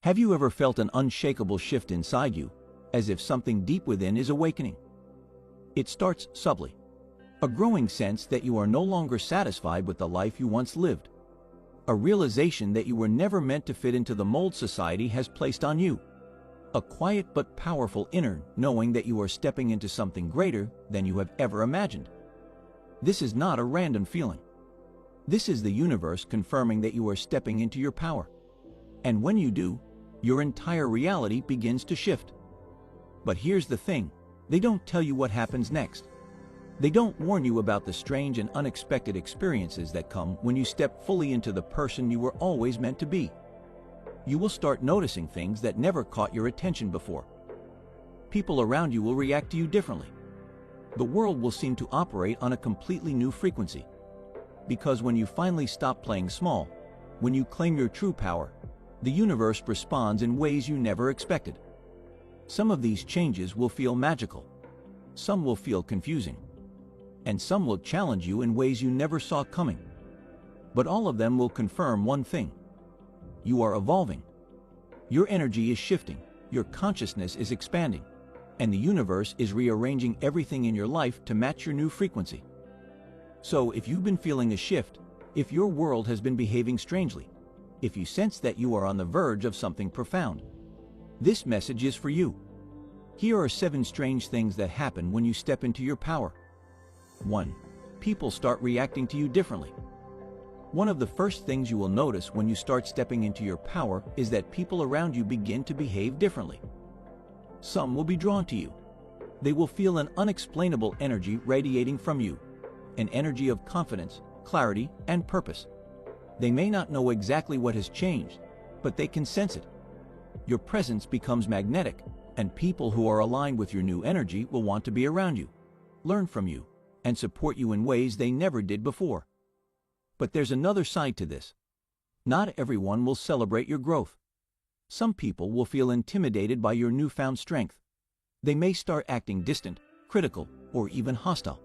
Have you ever felt an unshakable shift inside you, as if something deep within is awakening? It starts subtly. A growing sense that you are no longer satisfied with the life you once lived. A realization that you were never meant to fit into the mold society has placed on you. A quiet but powerful inner knowing that you are stepping into something greater than you have ever imagined. This is not a random feeling. This is the universe confirming that you are stepping into your power. And when you do, your entire reality begins to shift. But here's the thing, they don't tell you what happens next. They don't warn you about the strange and unexpected experiences that come when you step fully into the person you were always meant to be. You will start noticing things that never caught your attention before. People around you will react to you differently. The world will seem to operate on a completely new frequency. Because when you finally stop playing small, when you claim your true power, the universe responds in ways you never expected. Some of these changes will feel magical. Some will feel confusing. And some will challenge you in ways you never saw coming. But all of them will confirm one thing. You are evolving. Your energy is shifting, your consciousness is expanding, and the universe is rearranging everything in your life to match your new frequency. So if you've been feeling a shift, if your world has been behaving strangely, if you sense that you are on the verge of something profound, this message is for you. Here are 7 strange things that happen when you step into your power. 1. People start reacting to you differently. One of the first things you will notice when you start stepping into your power is that people around you begin to behave differently. Some will be drawn to you. They will feel an unexplainable energy radiating from you, an energy of confidence, clarity, and purpose. They may not know exactly what has changed, but they can sense it. Your presence becomes magnetic, and people who are aligned with your new energy will want to be around you, learn from you, and support you in ways they never did before. But there's another side to this. Not everyone will celebrate your growth. Some people will feel intimidated by your newfound strength. They may start acting distant, critical, or even hostile.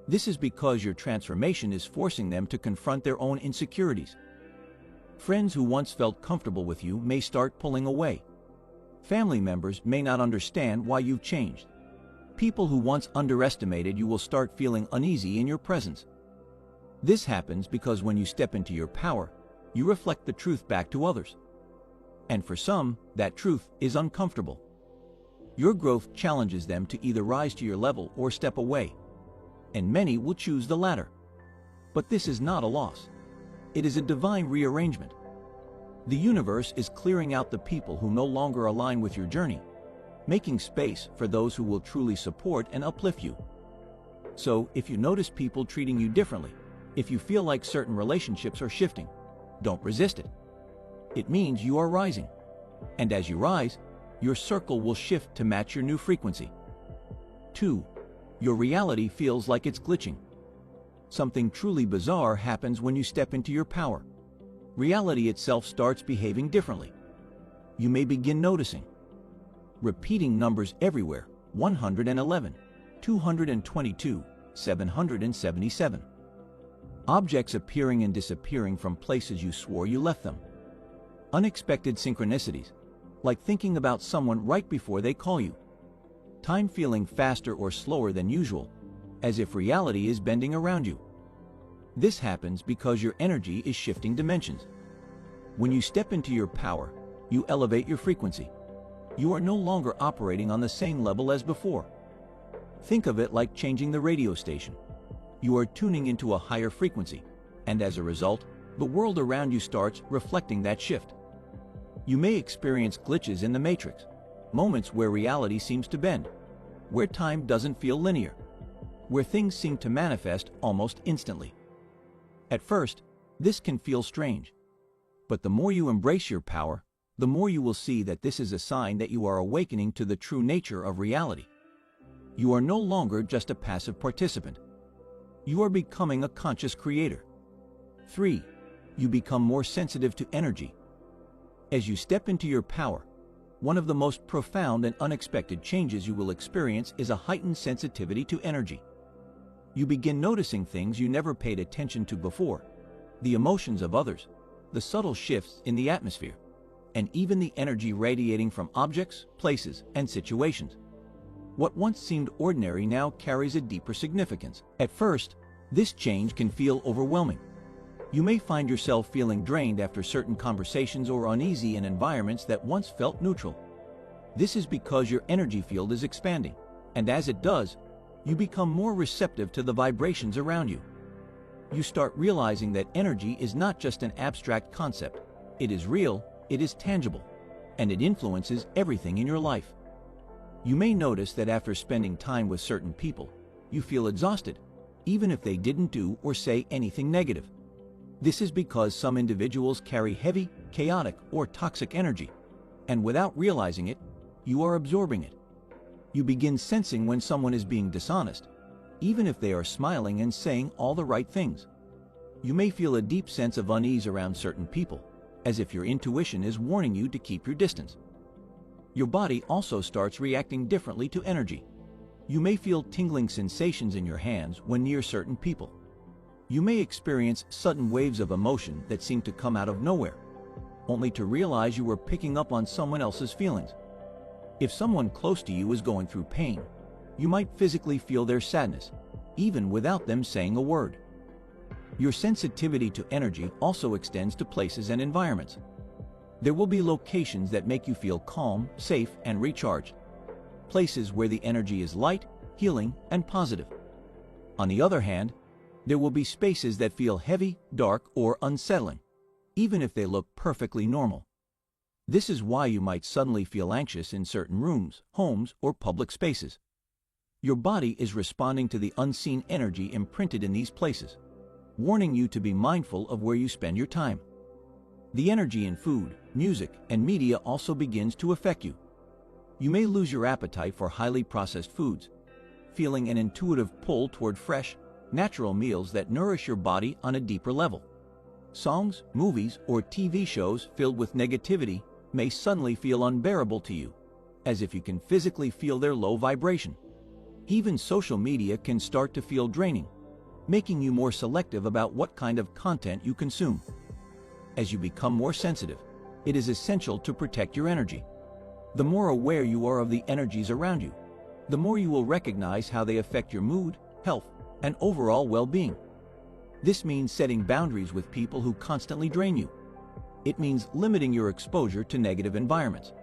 This is because your transformation is forcing them to confront their own insecurities. Friends who once felt comfortable with you may start pulling away. Family members may not understand why you've changed. People who once underestimated you will start feeling uneasy in your presence. This happens because when you step into your power, you reflect the truth back to others. And for some, that truth is uncomfortable. Your growth challenges them to either rise to your level or step away. And many will choose the latter. But this is not a loss. It is a divine rearrangement. The universe is clearing out the people who no longer align with your journey, making space for those who will truly support and uplift you. So, if you notice people treating you differently, if you feel like certain relationships are shifting, don't resist it. It means you are rising. And as you rise, your circle will shift to match your new frequency. 2. Your reality feels like it's glitching. Something truly bizarre happens when you step into your power. Reality itself starts behaving differently. You may begin noticing repeating numbers everywhere: 111, 222, 777. Objects appearing and disappearing from places you swore you left them. Unexpected synchronicities, like thinking about someone right before they call you. Time feeling faster or slower than usual, as if reality is bending around you. This happens because your energy is shifting dimensions. When you step into your power, you elevate your frequency. You are no longer operating on the same level as before. Think of it like changing the radio station. You are tuning into a higher frequency, and as a result, the world around you starts reflecting that shift. You may experience glitches in the matrix, moments where reality seems to bend, where time doesn't feel linear, where things seem to manifest almost instantly. At first, this can feel strange, but the more you embrace your power, the more you will see that this is a sign that you are awakening to the true nature of reality. You are no longer just a passive participant. You are becoming a conscious creator. 3. You become more sensitive to energy. As you step into your power, one of the most profound and unexpected changes you will experience is a heightened sensitivity to energy. You begin noticing things you never paid attention to before: the emotions of others, the subtle shifts in the atmosphere, and even the energy radiating from objects, places, and situations. What once seemed ordinary now carries a deeper significance. At first, this change can feel overwhelming. You may find yourself feeling drained after certain conversations or uneasy in environments that once felt neutral. This is because your energy field is expanding, and as it does, you become more receptive to the vibrations around you. You start realizing that energy is not just an abstract concept. It is real, it is tangible, and it influences everything in your life. You may notice that after spending time with certain people, you feel exhausted, even if they didn't do or say anything negative. This is because some individuals carry heavy, chaotic, or toxic energy, and without realizing it, you are absorbing it. You begin sensing when someone is being dishonest, even if they are smiling and saying all the right things. You may feel a deep sense of unease around certain people, as if your intuition is warning you to keep your distance. Your body also starts reacting differently to energy. You may feel tingling sensations in your hands when near certain people. You may experience sudden waves of emotion that seem to come out of nowhere, only to realize you were picking up on someone else's feelings. If someone close to you is going through pain, you might physically feel their sadness, even without them saying a word. Your sensitivity to energy also extends to places and environments. There will be locations that make you feel calm, safe, and recharged. Places where the energy is light, healing, and positive. On the other hand, there will be spaces that feel heavy, dark, or unsettling, even if they look perfectly normal. This is why you might suddenly feel anxious in certain rooms, homes, or public spaces. Your body is responding to the unseen energy imprinted in these places, warning you to be mindful of where you spend your time. The energy in food, music, and media also begins to affect you. You may lose your appetite for highly processed foods, feeling an intuitive pull toward fresh, natural meals that nourish your body on a deeper level. Songs, movies, or TV shows filled with negativity may suddenly feel unbearable to you, as if you can physically feel their low vibration. Even social media can start to feel draining, making you more selective about what kind of content you consume. As you become more sensitive, it is essential to protect your energy. The more aware you are of the energies around you, the more you will recognize how they affect your mood, health, and overall well-being. This means setting boundaries with people who constantly drain you. It means limiting your exposure to negative environments.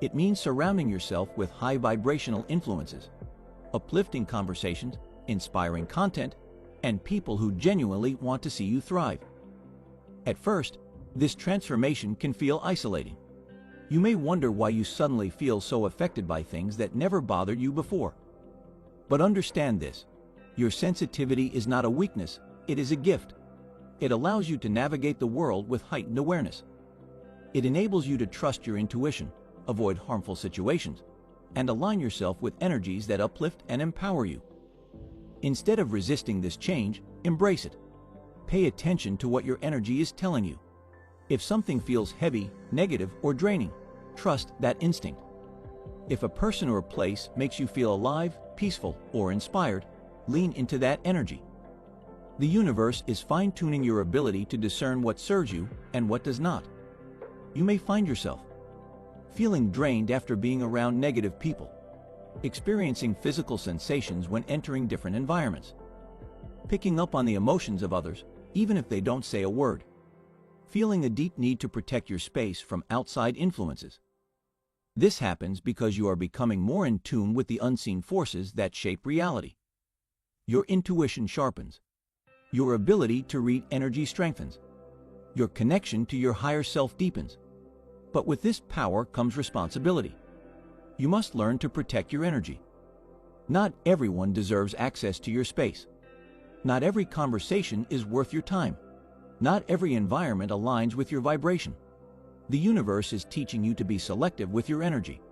It means surrounding yourself with high vibrational influences, uplifting conversations, inspiring content, and people who genuinely want to see you thrive. At first, this transformation can feel isolating. You may wonder why you suddenly feel so affected by things that never bothered you before. But understand this: your sensitivity is not a weakness, it is a gift. It allows you to navigate the world with heightened awareness. It enables you to trust your intuition, avoid harmful situations, and align yourself with energies that uplift and empower you. Instead of resisting this change, embrace it. Pay attention to what your energy is telling you. If something feels heavy, negative, or draining, trust that instinct. If a person or place makes you feel alive, peaceful, or inspired, lean into that energy. The universe is fine-tuning your ability to discern what serves you and what does not. You may find yourself feeling drained after being around negative people, experiencing physical sensations when entering different environments, picking up on the emotions of others even if they don't say a word, feeling a deep need to protect your space from outside influences. This happens because you are becoming more in tune with the unseen forces that shape reality. Your intuition sharpens. Your ability to read energy strengthens. Your connection to your higher self deepens. But with this power comes responsibility. You must learn to protect your energy. Not everyone deserves access to your space. Not every conversation is worth your time. Not every environment aligns with your vibration. The universe is teaching you to be selective with your energy.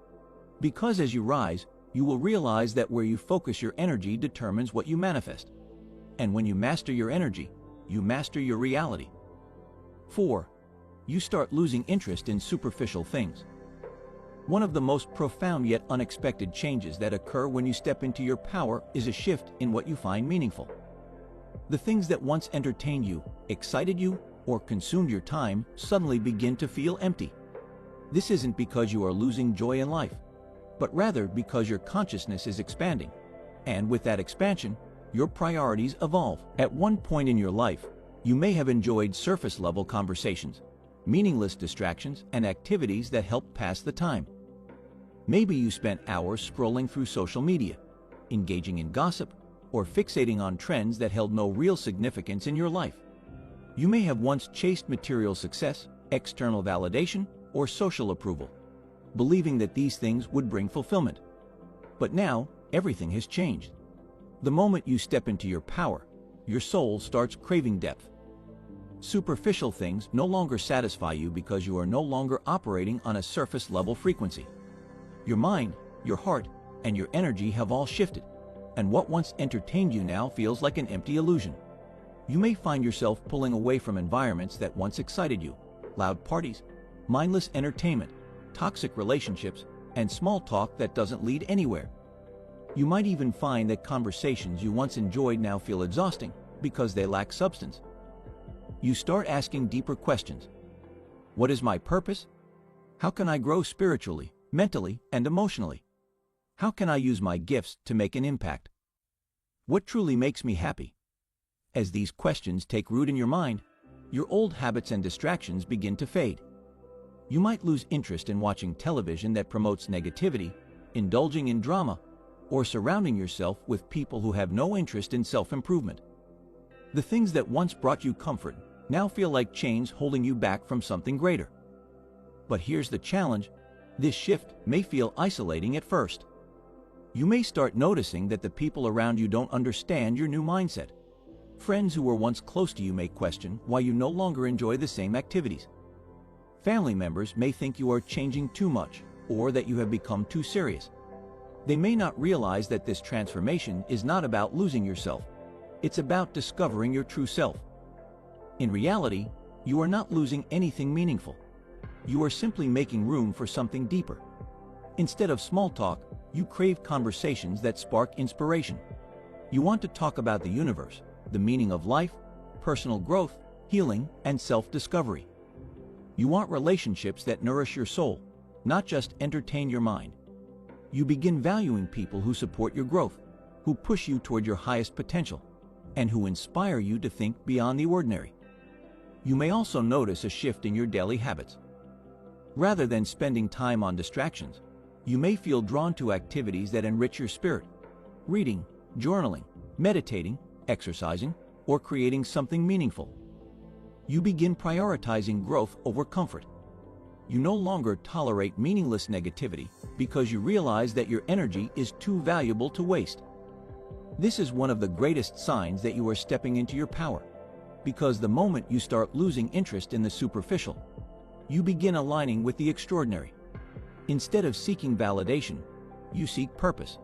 Because as you rise, you will realize that where you focus your energy determines what you manifest. And when you master your energy, you master your reality. 4. You start losing interest in superficial things. One of the most profound yet unexpected changes that occur when you step into your power is a shift in what you find meaningful. The things that once entertained you, excited you, or consumed your time suddenly begin to feel empty. This isn't because you are losing joy in life, but rather because your consciousness is expanding, and with that expansion, your priorities evolve. At one point in your life, you may have enjoyed surface-level conversations, meaningless distractions, and activities that help pass the time. Maybe you spent hours scrolling through social media, engaging in gossip, or fixating on trends that held no real significance in your life. You may have once chased material success, external validation, or social approval, believing that these things would bring fulfillment. But now, everything has changed. The moment you step into your power, your soul starts craving depth. Superficial things no longer satisfy you because you are no longer operating on a surface-level frequency. Your mind, your heart, and your energy have all shifted, and what once entertained you now feels like an empty illusion. You may find yourself pulling away from environments that once excited you: loud parties, mindless entertainment, toxic relationships, and small talk that doesn't lead anywhere. You might even find that conversations you once enjoyed now feel exhausting because they lack substance. You start asking deeper questions. What is my purpose? How can I grow spiritually, mentally, and emotionally? How can I use my gifts to make an impact? What truly makes me happy? As these questions take root in your mind, your old habits and distractions begin to fade. You might lose interest in watching television that promotes negativity, indulging in drama, or surrounding yourself with people who have no interest in self-improvement. The things that once brought you comfort now feel like chains holding you back from something greater. But here's the challenge: this shift may feel isolating at first. You may start noticing that the people around you don't understand your new mindset. Friends who were once close to you may question why you no longer enjoy the same activities. Family members may think you are changing too much, or that you have become too serious. They may not realize that this transformation is not about losing yourself. It's about discovering your true self. In reality, you are not losing anything meaningful. You are simply making room for something deeper. Instead of small talk, you crave conversations that spark inspiration. You want to talk about the universe, the meaning of life, personal growth, healing, and self-discovery. You want relationships that nourish your soul, not just entertain your mind. You begin valuing people who support your growth, who push you toward your highest potential, and who inspire you to think beyond the ordinary. You may also notice a shift in your daily habits. Rather than spending time on distractions, you may feel drawn to activities that enrich your spirit: reading, journaling, meditating, exercising, or creating something meaningful. You begin prioritizing growth over comfort. You no longer tolerate meaningless negativity because you realize that your energy is too valuable to waste. This is one of the greatest signs that you are stepping into your power, because the moment you start losing interest in the superficial, you begin aligning with the extraordinary. Instead of seeking validation, you seek purpose.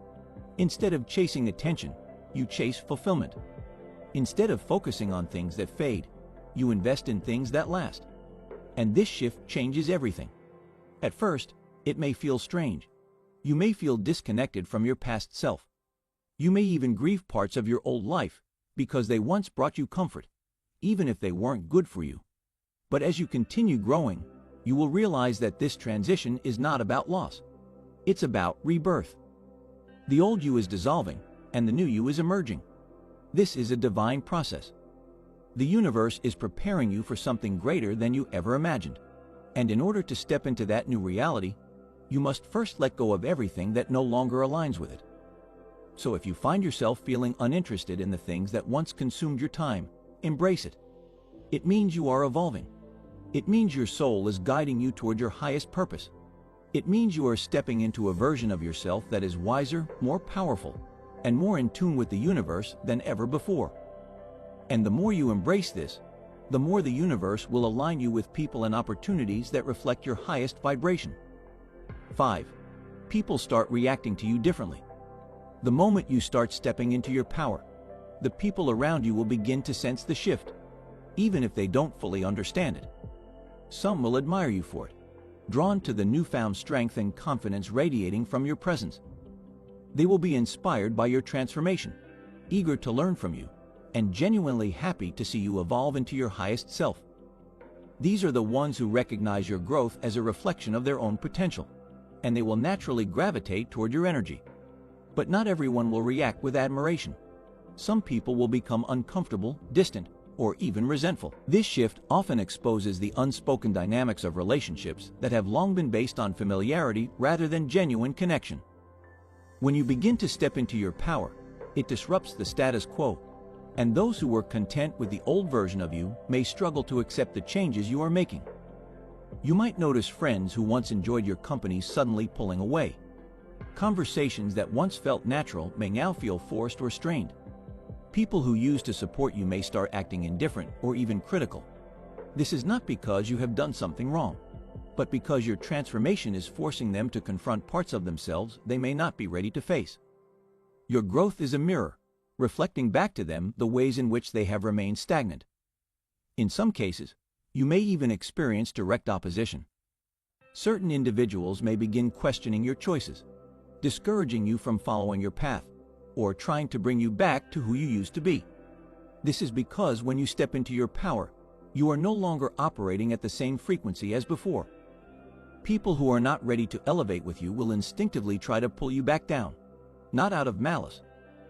Instead of chasing attention, you chase fulfillment. Instead of focusing on things that fade, you invest in things that last. And this shift changes everything. At first, it may feel strange. You may feel disconnected from your past self. You may even grieve parts of your old life because they once brought you comfort, even if they weren't good for you. But as you continue growing, you will realize that this transition is not about loss. It's about rebirth. The old you is dissolving, and the new you is emerging. This is a divine process. The universe is preparing you for something greater than you ever imagined. And in order to step into that new reality, you must first let go of everything that no longer aligns with it. So if you find yourself feeling uninterested in the things that once consumed your time, embrace it. It means you are evolving. It means your soul is guiding you toward your highest purpose. It means you are stepping into a version of yourself that is wiser, more powerful, and more in tune with the universe than ever before. And the more you embrace this, the more the universe will align you with people and opportunities that reflect your highest vibration. 5. People start reacting to you differently. The moment you start stepping into your power, the people around you will begin to sense the shift, even if they don't fully understand it. Some will admire you for it, drawn to the newfound strength and confidence radiating from your presence. They will be inspired by your transformation, eager to learn from you, and genuinely happy to see you evolve into your highest self. These are the ones who recognize your growth as a reflection of their own potential, and they will naturally gravitate toward your energy. But not everyone will react with admiration. Some people will become uncomfortable, distant, or even resentful. This shift often exposes the unspoken dynamics of relationships that have long been based on familiarity rather than genuine connection. When you begin to step into your power, it disrupts the status quo, and those who were content with the old version of you may struggle to accept the changes you are making. You might notice friends who once enjoyed your company suddenly pulling away. Conversations that once felt natural may now feel forced or strained. People who used to support you may start acting indifferent or even critical. This is not because you have done something wrong, but because your transformation is forcing them to confront parts of themselves they may not be ready to face. Your growth is a mirror, reflecting back to them the ways in which they have remained stagnant. In some cases, you may even experience direct opposition. Certain individuals may begin questioning your choices, discouraging you from following your path, or trying to bring you back to who you used to be. This is because when you step into your power, you are no longer operating at the same frequency as before. People who are not ready to elevate with you will instinctively try to pull you back down, not out of malice,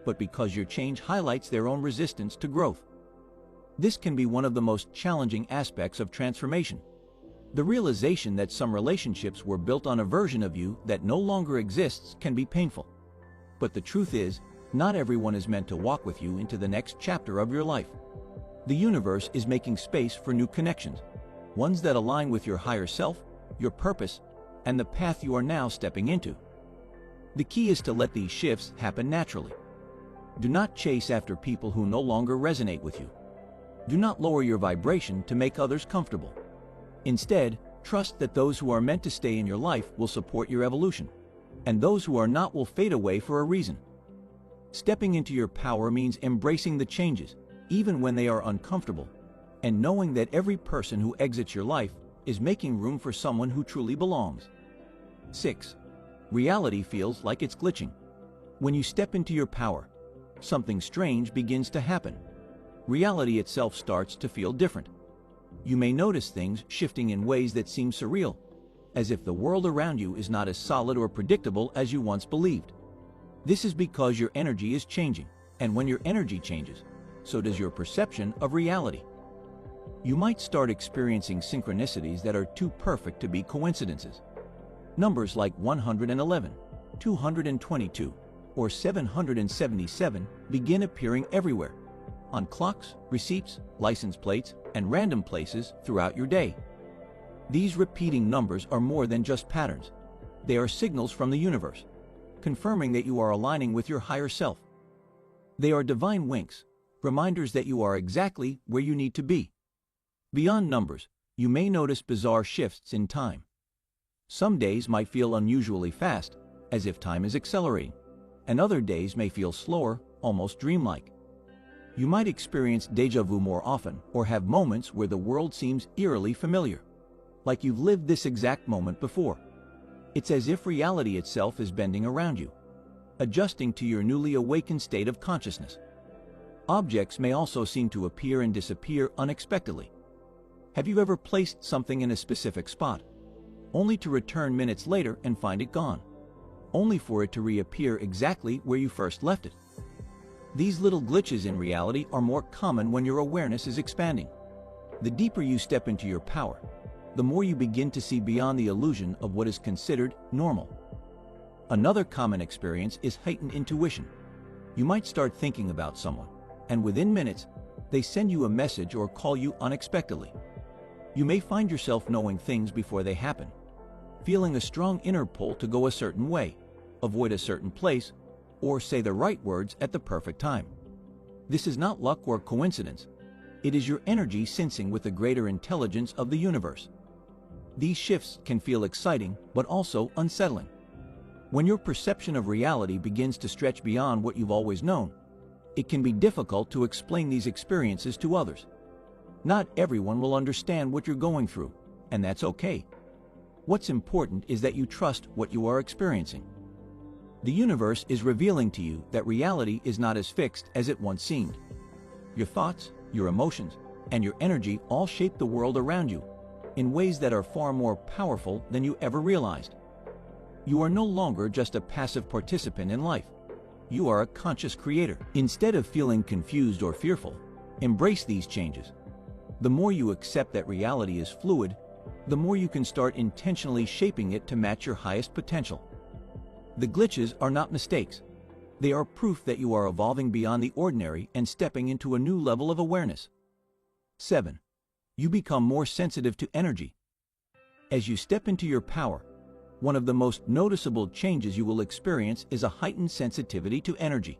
but because your change highlights their own resistance to growth. This can be one of the most challenging aspects of transformation. The realization that some relationships were built on a version of you that no longer exists can be painful. But the truth is, not everyone is meant to walk with you into the next chapter of your life. The universe is making space for new connections, ones that align with your higher self, your purpose, and the path you are now stepping into. The key is to let these shifts happen naturally. Do not chase after people who no longer resonate with you. Do not lower your vibration to make others comfortable. Instead, trust that those who are meant to stay in your life will support your evolution, and those who are not will fade away for a reason. Stepping into your power means embracing the changes, even when they are uncomfortable, and knowing that every person who exits your life is making room for someone who truly belongs. 6. Reality feels like it's glitching. When you step into your power, something strange begins to happen. Reality itself starts to feel different. You may notice things shifting in ways that seem surreal, as if the world around you is not as solid or predictable as you once believed. This is because your energy is changing, and when your energy changes, so does your perception of reality. You might start experiencing synchronicities that are too perfect to be coincidences. Numbers like 111, 222, or 777 begin appearing everywhere, on clocks, receipts, license plates, and random places throughout your day. These repeating numbers are more than just patterns. They are signals from the universe, confirming that you are aligning with your higher self. They are divine winks, reminders that you are exactly where you need to be. Beyond numbers, you may notice bizarre shifts in time. Some days might feel unusually fast, as if time is accelerating, and other days may feel slower, almost dreamlike. You might experience déjà vu more often or have moments where the world seems eerily familiar, like you've lived this exact moment before. It's as if reality itself is bending around you, adjusting to your newly awakened state of consciousness. Objects may also seem to appear and disappear unexpectedly. Have you ever placed something in a specific spot, only to return minutes later and find it gone, only for it to reappear exactly where you first left it? These little glitches in reality are more common when your awareness is expanding. The deeper you step into your power, the more you begin to see beyond the illusion of what is considered normal. Another common experience is heightened intuition. You might start thinking about someone, and within minutes, they send you a message or call you unexpectedly. You may find yourself knowing things before they happen, feeling a strong inner pull to go a certain way, avoid a certain place, or say the right words at the perfect time. This is not luck or coincidence. It is your energy sensing with the greater intelligence of the universe. These shifts can feel exciting, but also unsettling. When your perception of reality begins to stretch beyond what you've always known, it can be difficult to explain these experiences to others. Not everyone will understand what you're going through, and that's okay. What's important is that you trust what you are experiencing. The universe is revealing to you that reality is not as fixed as it once seemed. Your thoughts, your emotions, and your energy all shape the world around you, in ways that are far more powerful than you ever realized. You are no longer just a passive participant in life. You are a conscious creator. Instead of feeling confused or fearful, embrace these changes. The more you accept that reality is fluid, the more you can start intentionally shaping it to match your highest potential. The glitches are not mistakes. They are proof that you are evolving beyond the ordinary and stepping into a new level of awareness. 7. You become more sensitive to energy. As you step into your power, one of the most noticeable changes you will experience is a heightened sensitivity to energy.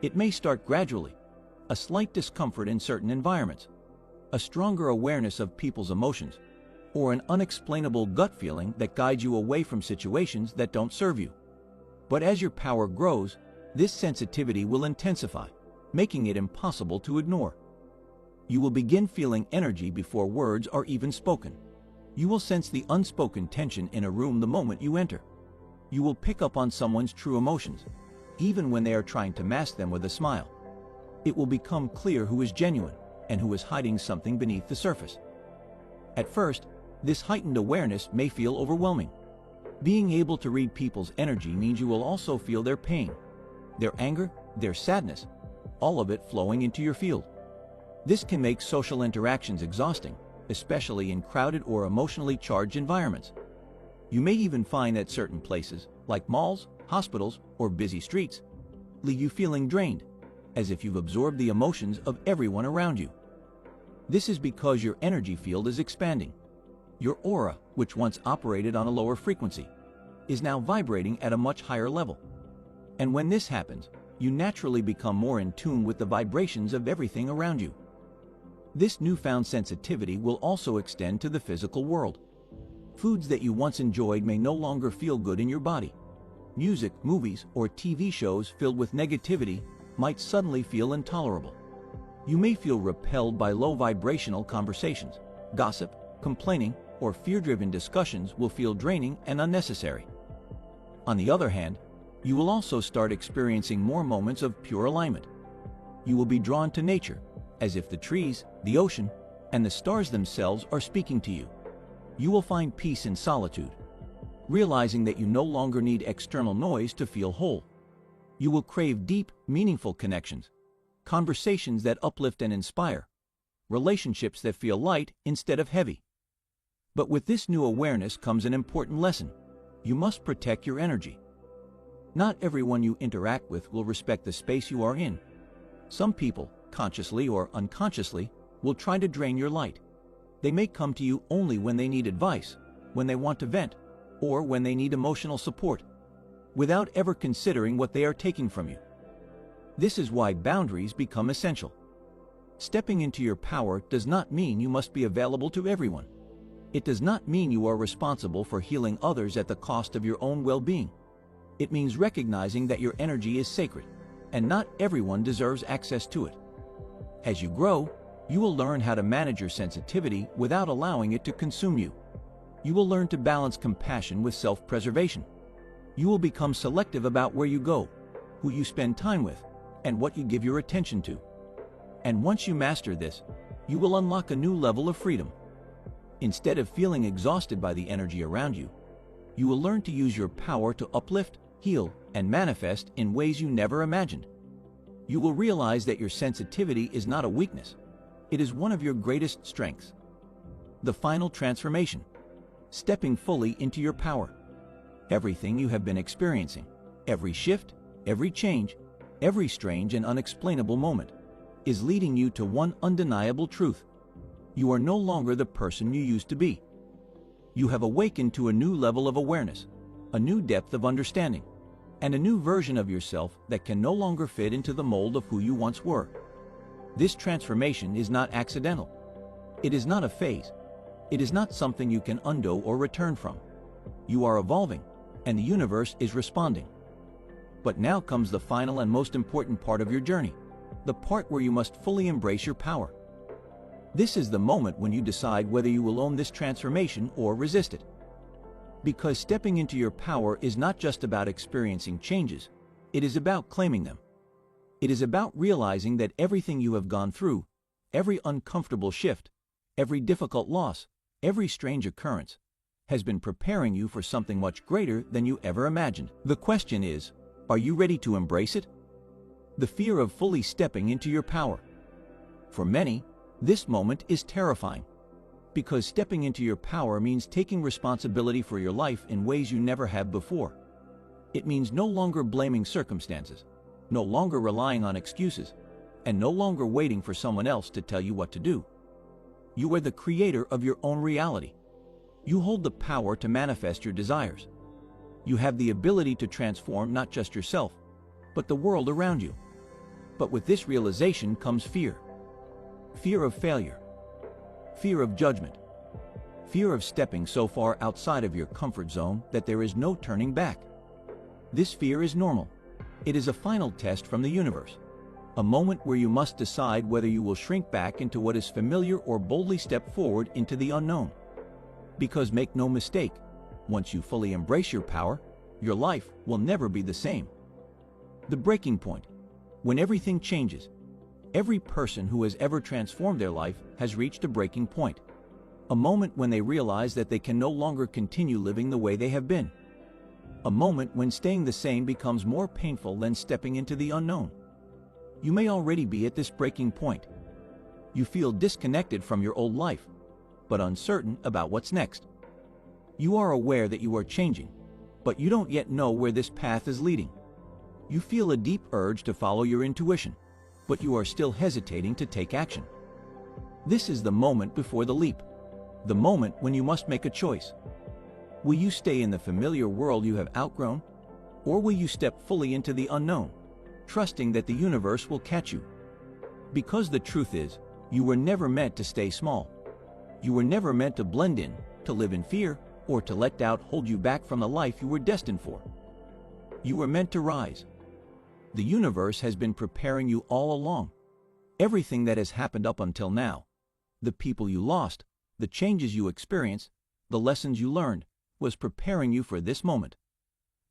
It may start gradually, a slight discomfort in certain environments, a stronger awareness of people's emotions, or an unexplainable gut feeling that guides you away from situations that don't serve you. But as your power grows, this sensitivity will intensify, making it impossible to ignore. You will begin feeling energy before words are even spoken. You will sense the unspoken tension in a room the moment you enter. You will pick up on someone's true emotions, even when they are trying to mask them with a smile. It will become clear who is genuine and who is hiding something beneath the surface. At first, this heightened awareness may feel overwhelming. Being able to read people's energy means you will also feel their pain, their anger, their sadness, all of it flowing into your field. This can make social interactions exhausting, especially in crowded or emotionally charged environments. You may even find that certain places, like malls, hospitals, or busy streets, leave you feeling drained, as if you've absorbed the emotions of everyone around you. This is because your energy field is expanding. Your aura, which once operated on a lower frequency, is now vibrating at a much higher level. And when this happens, you naturally become more in tune with the vibrations of everything around you. This newfound sensitivity will also extend to the physical world. Foods that you once enjoyed may no longer feel good in your body. Music, movies, or TV shows filled with negativity might suddenly feel intolerable. You may feel repelled by low vibrational conversations. Gossip, complaining, or fear-driven discussions will feel draining and unnecessary. On the other hand, you will also start experiencing more moments of pure alignment. You will be drawn to nature, as if the trees, the ocean, and the stars themselves are speaking to you. You will find peace in solitude, realizing that you no longer need external noise to feel whole. You will crave deep, meaningful connections, conversations that uplift and inspire, relationships that feel light instead of heavy. But with this new awareness comes an important lesson. You must protect your energy. Not everyone you interact with will respect the space you are in. Some people, consciously or unconsciously, will try to drain your light. They may come to you only when they need advice, when they want to vent, or when they need emotional support, without ever considering what they are taking from you. This is why boundaries become essential. Stepping into your power does not mean you must be available to everyone. It does not mean you are responsible for healing others at the cost of your own well-being. It means recognizing that your energy is sacred, and not everyone deserves access to it. As you grow, you will learn how to manage your sensitivity without allowing it to consume you. You will learn to balance compassion with self-preservation. You will become selective about where you go, who you spend time with, and what you give your attention to. And once you master this, you will unlock a new level of freedom. Instead of feeling exhausted by the energy around you, you will learn to use your power to uplift, heal, and manifest in ways you never imagined. You will realize that your sensitivity is not a weakness. It is one of your greatest strengths. The final transformation. Stepping fully into your power. Everything you have been experiencing, every shift, every change, every strange and unexplainable moment, is leading you to one undeniable truth. You are no longer the person you used to be. You have awakened to a new level of awareness, a new depth of understanding, and a new version of yourself that can no longer fit into the mold of who you once were. This transformation is not accidental. It is not a phase. It is not something you can undo or return from. You are evolving, and the universe is responding. But now comes the final and most important part of your journey, the part where you must fully embrace your power. This is the moment when you decide whether you will own this transformation or resist it. Because stepping into your power is not just about experiencing changes, it is about claiming them. It is about realizing that everything you have gone through, every uncomfortable shift, every difficult loss, every strange occurrence, has been preparing you for something much greater than you ever imagined. The question is, are you ready to embrace it? The fear of fully stepping into your power. For many, this moment is terrifying, because stepping into your power means taking responsibility for your life in ways you never have before. It means no longer blaming circumstances, no longer relying on excuses, and no longer waiting for someone else to tell you what to do. You are the creator of your own reality. You hold the power to manifest your desires. You have the ability to transform not just yourself, but the world around you. But with this realization comes fear. Fear of failure. Fear of judgment. Fear of stepping so far outside of your comfort zone that there is no turning back. This fear is normal. It is a final test from the universe. A moment where you must decide whether you will shrink back into what is familiar or boldly step forward into the unknown. Because make no mistake, once you fully embrace your power, your life will never be the same. The breaking point, when everything changes. Every person who has ever transformed their life has reached a breaking point. A moment when they realize that they can no longer continue living the way they have been. A moment when staying the same becomes more painful than stepping into the unknown. You may already be at this breaking point. You feel disconnected from your old life, but uncertain about what's next. You are aware that you are changing, but you don't yet know where this path is leading. You feel a deep urge to follow your intuition, but you are still hesitating to take action. This is the moment before the leap, the moment when you must make a choice. Will you stay in the familiar world you have outgrown, or will you step fully into the unknown, trusting that the universe will catch you? Because the truth is, you were never meant to stay small. You were never meant to blend in, to live in fear, or to let doubt hold you back from the life you were destined for. You were meant to rise. The universe has been preparing you all along. Everything that has happened up until now, the people you lost, the changes you experienced, the lessons you learned, was preparing you for this moment.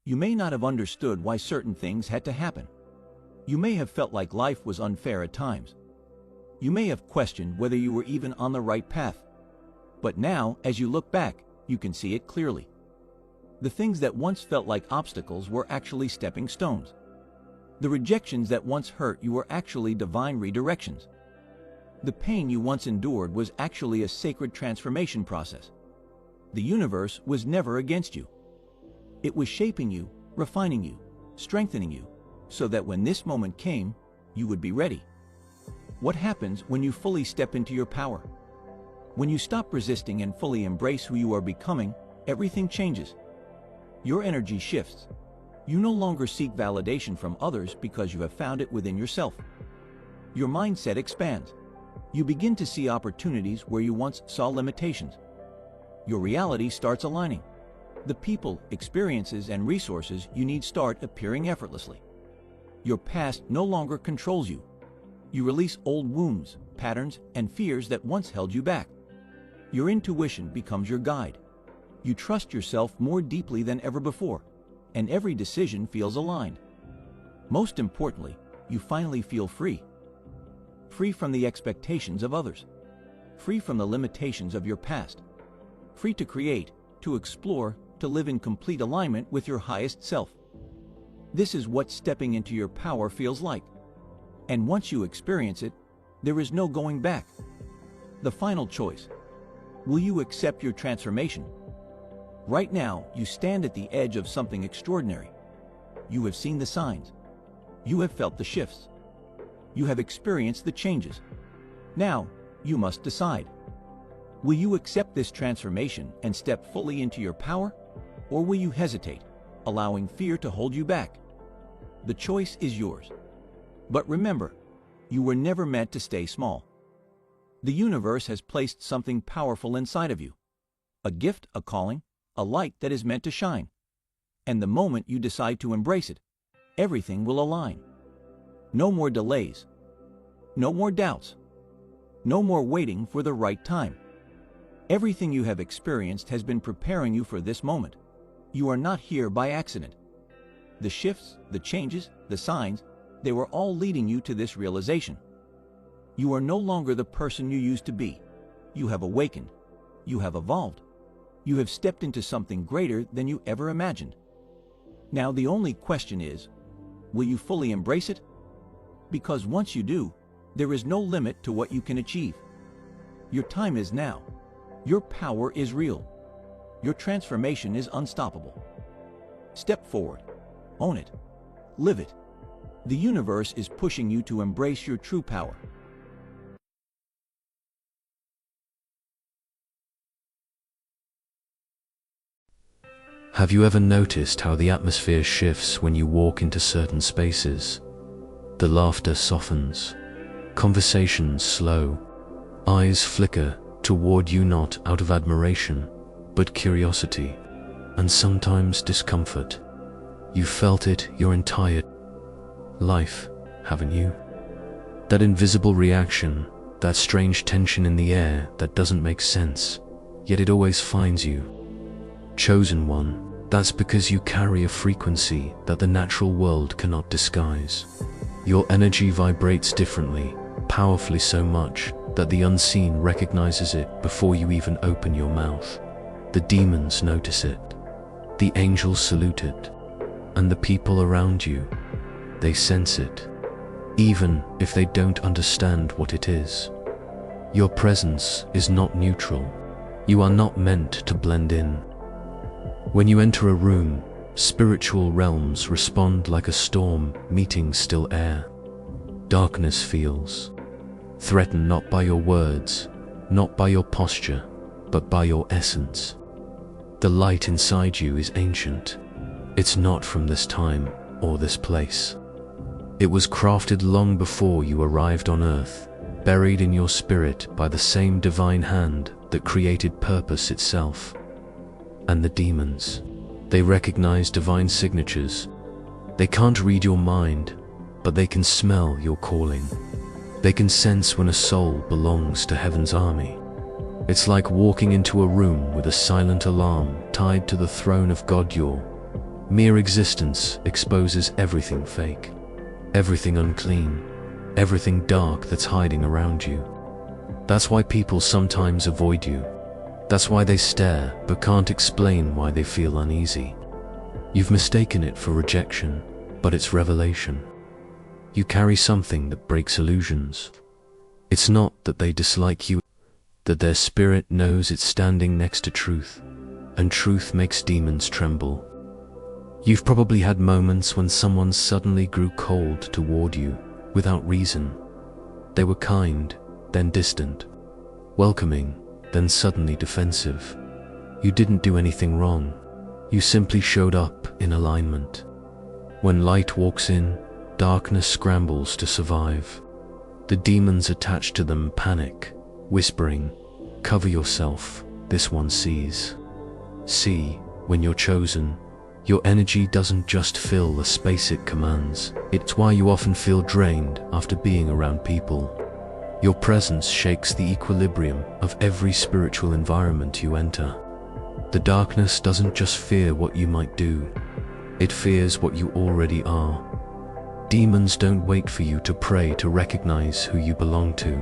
You may not have understood why certain things had to happen. You may have felt like life was unfair at times. You may have questioned whether you were even on the right path. But now, as you look back, you can see it clearly. The things that once felt like obstacles were actually stepping stones. The rejections that once hurt you were actually divine redirections. The pain you once endured was actually a sacred transformation process. The universe was never against you. It was shaping you, refining you, strengthening you, so that when this moment came, you would be ready. What happens when you fully step into your power? When you stop resisting and fully embrace who you are becoming, everything changes. Your energy shifts. You no longer seek validation from others because you have found it within yourself. Your mindset expands. You begin to see opportunities where you once saw limitations. Your reality starts aligning. The people, experiences, and resources you need start appearing effortlessly. Your past no longer controls you. You release old wounds, patterns, and fears that once held you back. Your intuition becomes your guide. You trust yourself more deeply than ever before, and every decision feels aligned. Most importantly, you finally feel free. Free from the expectations of others. Free from the limitations of your past. Free to create, to explore, to live in complete alignment with your highest self. This is what stepping into your power feels like. And once you experience it, there is no going back. The final choice. Will you accept your transformation? Right now, you stand at the edge of something extraordinary. You have seen the signs. You have felt the shifts. You have experienced the changes. Now, you must decide. Will you accept this transformation and step fully into your power? Or will you hesitate, allowing fear to hold you back? The choice is yours. But remember, you were never meant to stay small. The universe has placed something powerful inside of you. A gift, a calling, a light that is meant to shine. And the moment you decide to embrace it, everything will align. No more delays. No more doubts. No more waiting for the right time. Everything you have experienced has been preparing you for this moment. You are not here by accident. The shifts, the changes, the signs, they were all leading you to this realization. You are no longer the person you used to be. You have awakened. you have evolved. You have stepped into something greater than you ever imagined. Now the only question is, will you fully embrace it? Because once you do, there is no limit to what you can achieve. Your time is now. Your power is real. Your transformation is unstoppable. Step forward. Own it. Live it. The universe is pushing you to embrace your true power. Have you ever noticed how the atmosphere shifts when you walk into certain spaces? The laughter softens, conversations slow, eyes flicker toward you not out of admiration, but curiosity, and sometimes discomfort. You've felt it your entire life, haven't you? That invisible reaction, that strange tension in the air that doesn't make sense, yet it always finds you. Chosen one, that's because you carry a frequency that the natural world cannot disguise. Your energy vibrates differently, powerfully so much that the unseen recognizes it before you even open your mouth. The demons notice it, the angels salute it, and the people around you, they sense it, even if they don't understand what it is. Your presence is not neutral. You are not meant to blend in. When you enter a room, spiritual realms respond like a storm meeting still air. Darkness feels, threatened not by your words, not by your posture, but by your essence. The light inside you is ancient. It's not from this time or this place. It was crafted long before you arrived on earth, buried in your spirit by the same divine hand that created purpose itself. And the demons, they recognize divine signatures. They can't read your mind, but they can smell your calling. They can sense when a soul belongs to heaven's army. It's like walking into a room with a silent alarm tied to the throne of God. Your mere existence exposes everything fake, everything unclean, everything dark that's hiding around you. That's why people sometimes avoid you. That's why they stare but can't explain why they feel uneasy. You've mistaken it for rejection, but it's revelation. You carry something that breaks illusions. It's not that they dislike you, that their spirit knows it's standing next to truth, and truth makes demons tremble. You've probably had moments when someone suddenly grew cold toward you without reason. They were kind, then distant, welcoming, then suddenly defensive. You didn't do anything wrong. You simply showed up in alignment. When light walks in, darkness scrambles to survive. The demons attached to them panic, whispering, "Cover yourself, this one sees." See, when you're chosen, your energy doesn't just fill the space it commands. It's why you often feel drained after being around people. Your presence shakes the equilibrium of every spiritual environment you enter. The darkness doesn't just fear what you might do, it fears what you already are. Demons don't wait for you to pray to recognize who you belong to.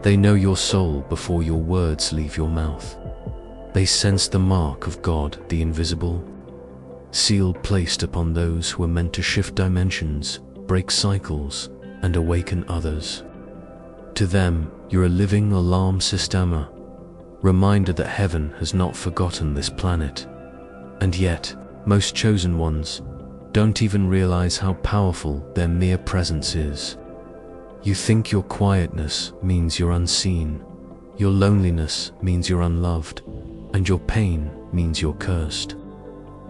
They know your soul before your words leave your mouth. They sense the mark of God, the invisible, seal placed upon those who are meant to shift dimensions, break cycles, and awaken others. To them, you're a living alarm system, reminder that heaven has not forgotten this planet. And yet, most chosen ones don't even realize how powerful their mere presence is. You think your quietness means you're unseen, your loneliness means you're unloved, and your pain means you're cursed.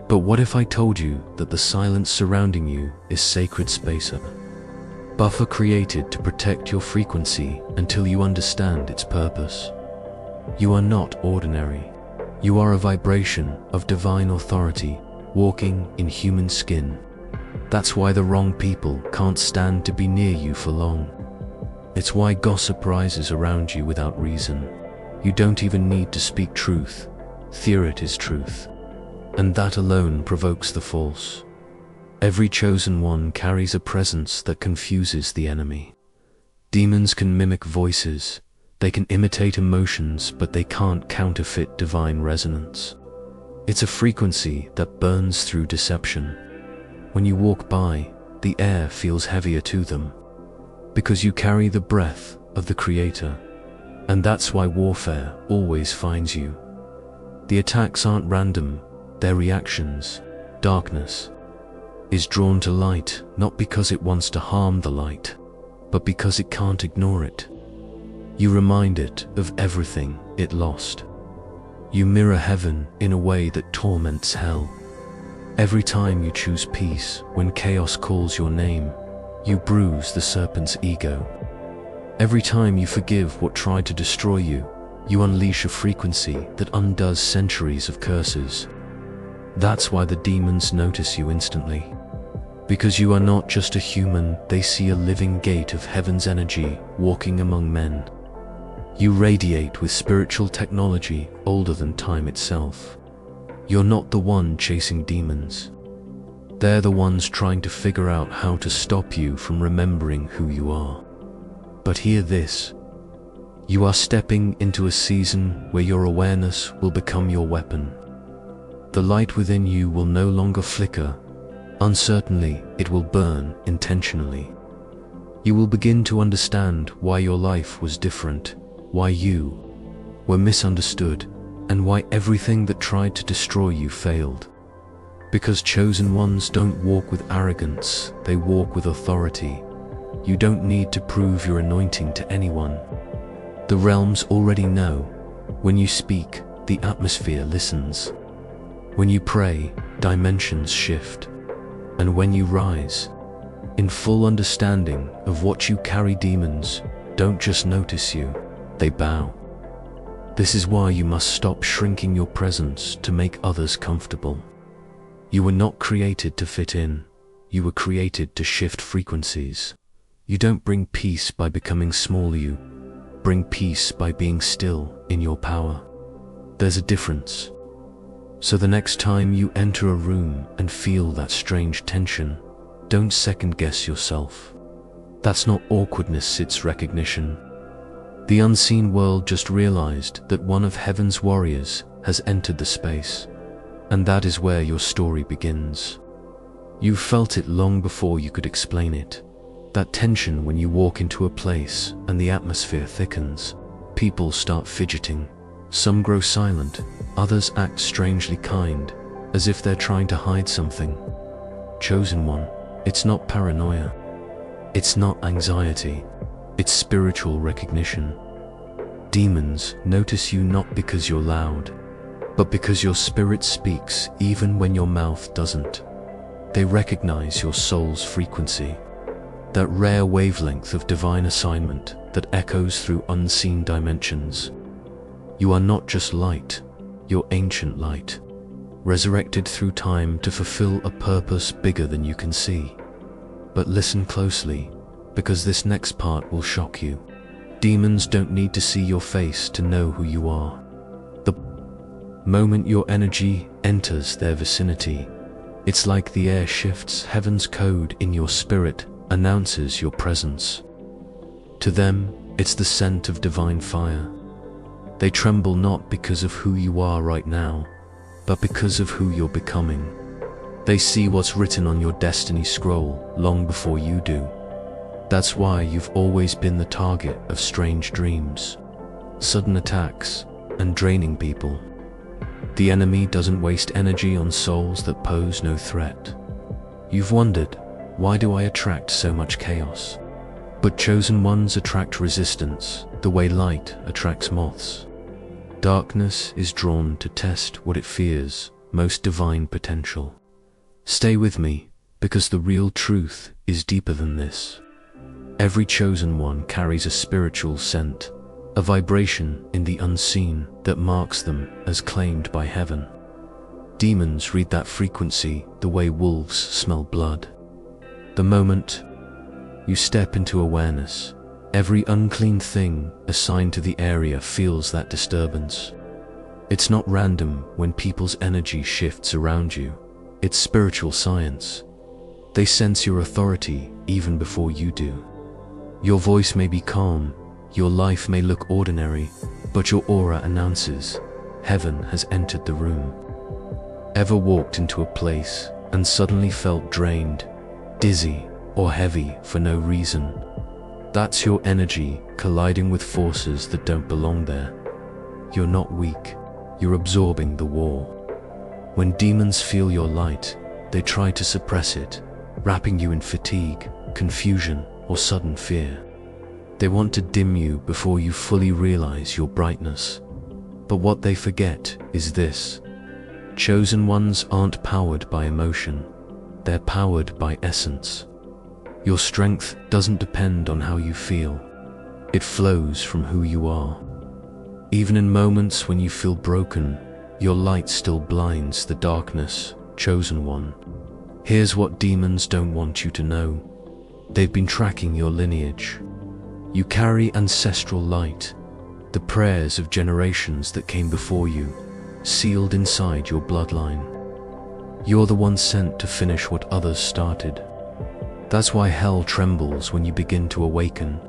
But what if I told you that the silence surrounding you is sacred space? Buffer created to protect your frequency until you understand its purpose. You are not ordinary. You are a vibration of divine authority, walking in human skin. That's why the wrong people can't stand to be near you for long. It's why gossip rises around you without reason. You don't even need to speak truth. Theory is truth. And that alone provokes the false. Every chosen one carries a presence that confuses the enemy. Demons can mimic voices. They can imitate emotions, but they can't counterfeit divine resonance. It's a frequency that burns through deception. When you walk by, the air feels heavier to them, because you carry the breath of the Creator. And that's why warfare always finds you. The attacks aren't random, they're reactions. Darkness is drawn to light, not because it wants to harm the light, but because it can't ignore it. You remind it of everything it lost. You mirror heaven in a way that torments hell. Every time you choose peace when chaos calls your name, you bruise the serpent's ego. Every time you forgive what tried to destroy you, you unleash a frequency that undoes centuries of curses. That's why the demons notice you instantly. Because you are not just a human, they see a living gate of heaven's energy walking among men. You radiate with spiritual technology older than time itself. You're not the one chasing demons. They're the ones trying to figure out how to stop you from remembering who you are. But hear this. You are stepping into a season where your awareness will become your weapon. The light within you will no longer flicker. Uncertainly, it will burn intentionally. You will begin to understand why your life was different, why you were misunderstood, and why everything that tried to destroy you failed. Because chosen ones don't walk with arrogance, they walk with authority. You don't need to prove your anointing to anyone. The realms already know. When you speak, the atmosphere listens. When you pray, dimensions shift. And when you rise, in full understanding of what you carry, demons don't just notice you, they bow. This is why you must stop shrinking your presence to make others comfortable. You were not created to fit in. You were created to shift frequencies. You don't bring peace by becoming small, you bring peace by being still in your power. There's a difference. So the next time you enter a room and feel that strange tension, don't second guess yourself. That's not awkwardness, it's recognition. The unseen world just realized that one of heaven's warriors has entered the space, and that is where your story begins. You felt it long before you could explain it. That tension when you walk into a place and the atmosphere thickens. People start fidgeting. Some grow silent, others act strangely kind, as if they're trying to hide something. Chosen one, it's not paranoia. It's not anxiety. It's spiritual recognition. Demons notice you not because you're loud, but because your spirit speaks even when your mouth doesn't. They recognize your soul's frequency, that rare wavelength of divine assignment that echoes through unseen dimensions. You are not just light, you're ancient light, resurrected through time to fulfill a purpose bigger than you can see. But listen closely, because this next part will shock you. Demons don't need to see your face to know who you are. The moment your energy enters their vicinity, it's like the air shifts. Heaven's code in your spirit announces your presence. To them, it's the scent of divine fire. They tremble not because of who you are right now, but because of who you're becoming. They see what's written on your destiny scroll long before you do. That's why you've always been the target of strange dreams, sudden attacks, and draining people. The enemy doesn't waste energy on souls that pose no threat. You've wondered, why do I attract so much chaos? But chosen ones attract resistance, the way light attracts moths. Darkness is drawn to test what it fears, most divine potential. Stay with me, because the real truth is deeper than this. Every chosen one carries a spiritual scent, a vibration in the unseen that marks them as claimed by heaven. Demons read that frequency the way wolves smell blood. The moment you step into awareness, every unclean thing assigned to the area feels that disturbance. It's not random when people's energy shifts around you. It's spiritual science. They sense your authority even before you do. Your voice may be calm, Your life may look ordinary, but your aura announces heaven has entered the room. Ever walked into a place and suddenly felt drained, dizzy, or heavy for no reason? That's your energy colliding with forces that don't belong there. You're not weak, you're absorbing the war. When demons feel your light, they try to suppress it, wrapping you in fatigue, confusion, or sudden fear. They want to dim you before you fully realize your brightness. But what they forget is this: chosen ones aren't powered by emotion, they're powered by essence. Your strength doesn't depend on how you feel, it flows from who you are. Even in moments when you feel broken, your light still blinds the darkness, chosen one. Here's what demons don't want you to know. They've been tracking your lineage. You carry ancestral light, the prayers of generations that came before you, sealed inside your bloodline. You're the one sent to finish what others started. That's why hell trembles when you begin to awaken.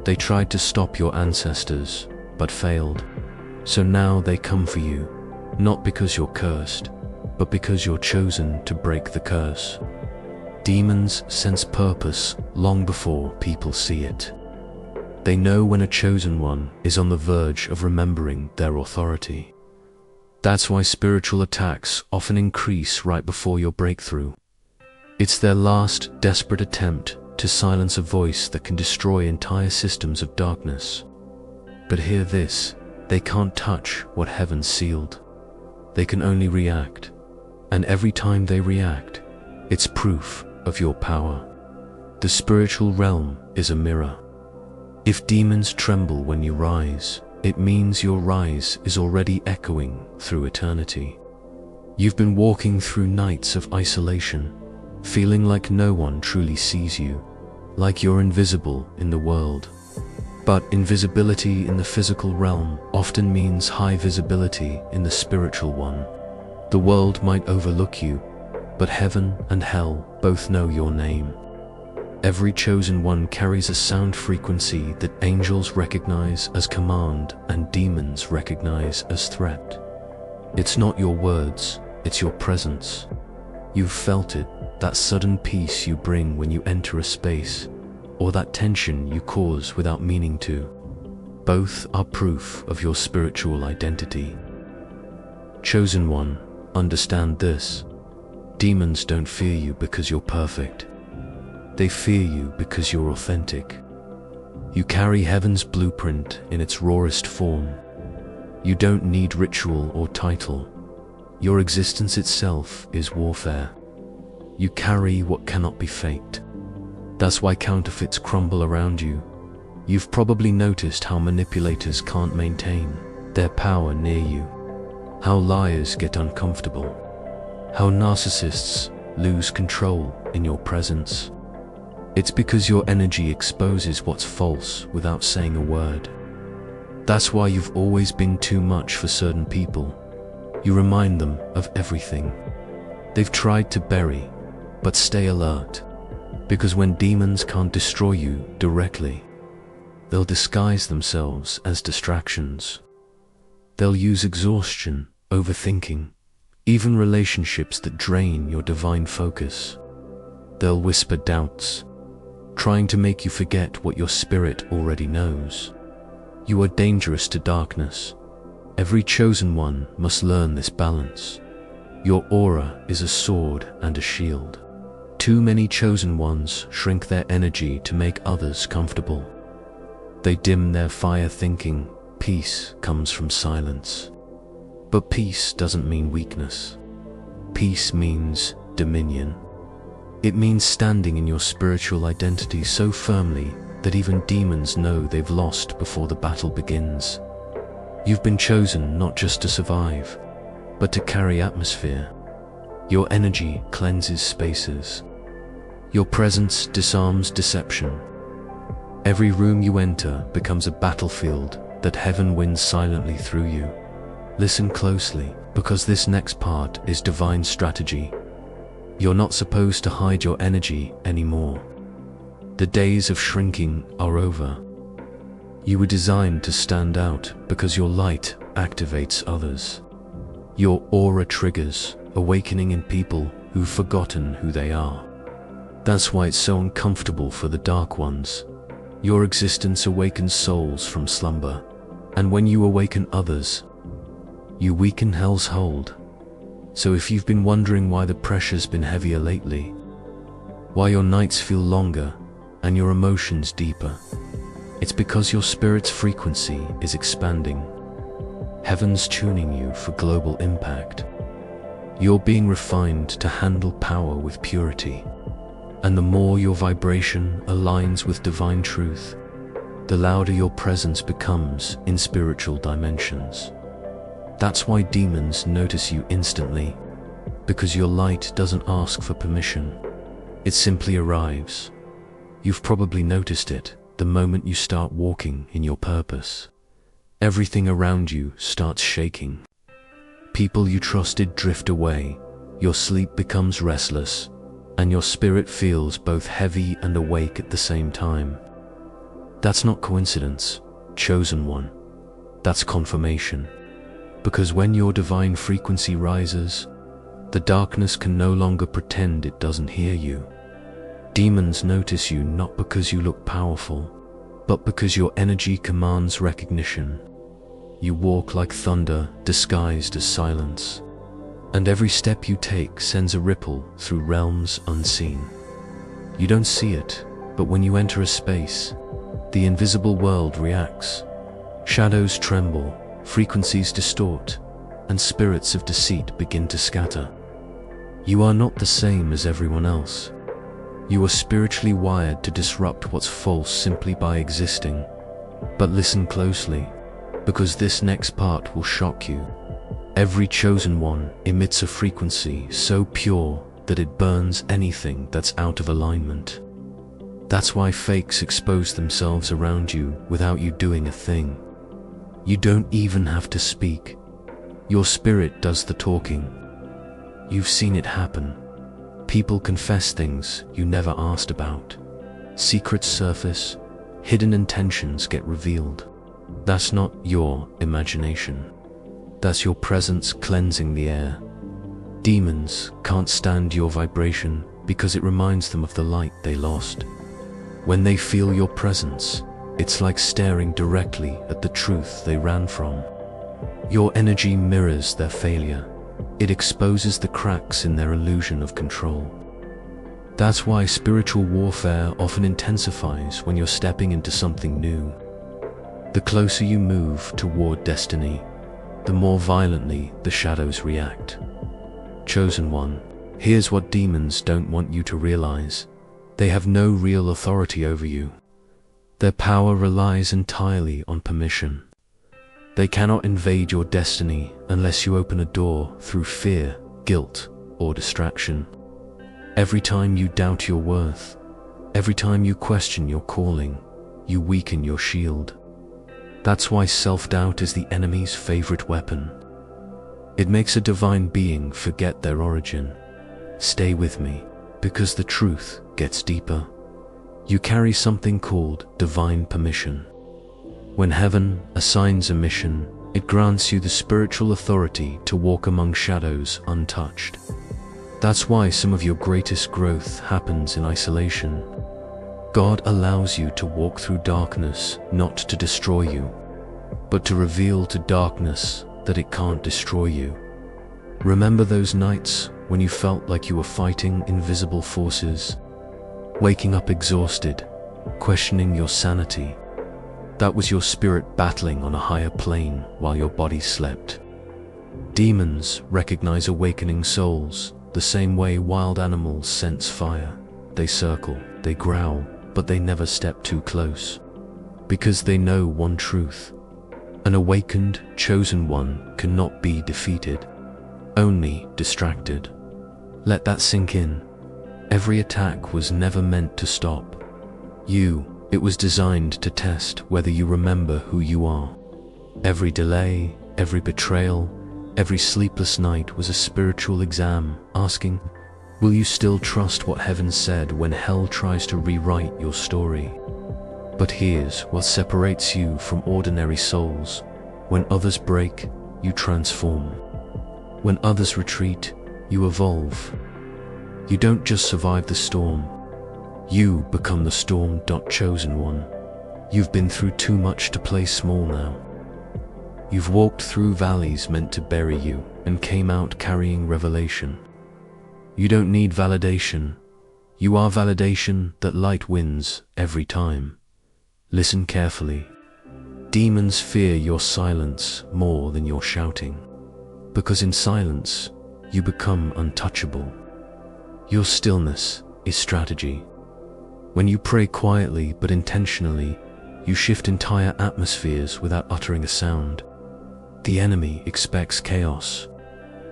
They tried to stop your ancestors, but failed. So now they come for you, not because you're cursed, but because you're chosen to break the curse. Demons sense purpose long before people see it. They know when a chosen one is on the verge of remembering their authority. That's why spiritual attacks often increase right before your breakthrough. It's their last, desperate attempt to silence a voice that can destroy entire systems of darkness. But hear this, they can't touch what heaven sealed. They can only react. And every time they react, it's proof of your power. The spiritual realm is a mirror. If demons tremble when you rise, it means your rise is already echoing through eternity. You've been walking through nights of isolation, feeling like no one truly sees you, like you're invisible in the world. But invisibility in the physical realm often means high visibility in the spiritual one. The world might overlook you, but heaven and hell both know your name. Every chosen one carries a sound frequency that angels recognize as command and demons recognize as threat. It's not your words, it's your presence. You've felt it, that sudden peace you bring when you enter a space, or that tension you cause without meaning to. Both are proof of your spiritual identity. Chosen one, understand this. Demons don't fear you because you're perfect. They fear you because you're authentic. You carry heaven's blueprint in its rawest form. You don't need ritual or title. Your existence itself is warfare. You carry what cannot be faked. That's why counterfeits crumble around you. You've probably noticed how manipulators can't maintain their power near you, how liars get uncomfortable, how narcissists lose control in your presence. It's because your energy exposes what's false without saying a word. That's why you've always been too much for certain people. You remind them of everything they've tried to bury, but stay alert. Because when demons can't destroy you directly, they'll disguise themselves as distractions. They'll use exhaustion, overthinking, even relationships that drain your divine focus. They'll whisper doubts, trying to make you forget what your spirit already knows. You are dangerous to darkness. Every chosen one must learn this balance. Your aura is a sword and a shield. Too many chosen ones shrink their energy to make others comfortable. They dim their fire thinking peace comes from silence. But peace doesn't mean weakness. Peace means dominion. It means standing in your spiritual identity so firmly that even demons know they've lost before the battle begins. You've been chosen not just to survive, but to carry atmosphere. Your energy cleanses spaces. Your presence disarms deception. Every room you enter becomes a battlefield that heaven wins silently through you. Listen closely, because this next part is divine strategy. You're not supposed to hide your energy anymore. The days of shrinking are over. You were designed to stand out because your light activates others. Your aura triggers awakening in people who've forgotten who they are. That's why it's so uncomfortable for the dark ones. Your existence awakens souls from slumber, and when you awaken others, you weaken hell's hold. So if you've been wondering why the pressure's been heavier lately, why your nights feel longer and your emotions deeper, it's because your spirit's frequency is expanding. Heaven's tuning you for global impact. You're being refined to handle power with purity. And the more your vibration aligns with divine truth, the louder your presence becomes in spiritual dimensions. That's why demons notice you instantly, because your light doesn't ask for permission. It simply arrives. You've probably noticed it the moment you start walking in your purpose. Everything around you starts shaking. People you trusted drift away, your sleep becomes restless, and your spirit feels both heavy and awake at the same time. That's not coincidence, chosen one. That's confirmation. Because when your divine frequency rises, the darkness can no longer pretend it doesn't hear you. Demons notice you not because you look powerful, but because your energy commands recognition. You walk like thunder disguised as silence, and every step you take sends a ripple through realms unseen. You don't see it, but when you enter a space, the invisible world reacts. Shadows tremble, frequencies distort, and spirits of deceit begin to scatter. You are not the same as everyone else. You are spiritually wired to disrupt what's false simply by existing. But listen closely, because this next part will shock you. Every chosen one emits a frequency so pure that it burns anything that's out of alignment. That's why fakes expose themselves around you without you doing a thing. You don't even have to speak. Your spirit does the talking. You've seen it happen. People confess things you never asked about. Secrets surface, hidden intentions get revealed. That's not your imagination. That's your presence cleansing the air. Demons can't stand your vibration because it reminds them of the light they lost. When they feel your presence, it's like staring directly at the truth they ran from. Your energy mirrors their failure. It exposes the cracks in their illusion of control. That's why spiritual warfare often intensifies when you're stepping into something new. The closer you move toward destiny, the more violently the shadows react. Chosen one, here's what demons don't want you to realize. They have no real authority over you. Their power relies entirely on permission. They cannot invade your destiny unless you open a door through fear, guilt, or distraction. Every time you doubt your worth, every time you question your calling, you weaken your shield. That's why self-doubt is the enemy's favorite weapon. It makes a divine being forget their origin. Stay with me, because the truth gets deeper. You carry something called divine permission. When heaven assigns a mission, it grants you the spiritual authority to walk among shadows untouched. That's why some of your greatest growth happens in isolation. God allows you to walk through darkness not to destroy you, but to reveal to darkness that it can't destroy you. Remember those nights when you felt like you were fighting invisible forces, waking up exhausted, questioning your sanity? That was your spirit battling on a higher plane while your body slept. Demons recognize awakening souls the same way wild animals sense fire. They circle, they growl, but they never step too close. Because they know one truth. An awakened, chosen one cannot be defeated, only distracted. Let that sink in. Every attack was never meant to stop you. It was designed to test whether you remember who you are. Every delay, every betrayal, every sleepless night was a spiritual exam, asking, will you still trust what heaven said when hell tries to rewrite your story? But here's what separates you from ordinary souls. When others break, you transform. When others retreat, you evolve. You don't just survive the storm. You become the storm. Chosen one. You've been through too much to play small now. You've walked through valleys meant to bury you and came out carrying revelation. You don't need validation. You are validation that light wins every time. Listen carefully. Demons fear your silence more than your shouting, because in silence, you become untouchable. Your stillness is strategy. When you pray quietly but intentionally, you shift entire atmospheres without uttering a sound. The enemy expects chaos,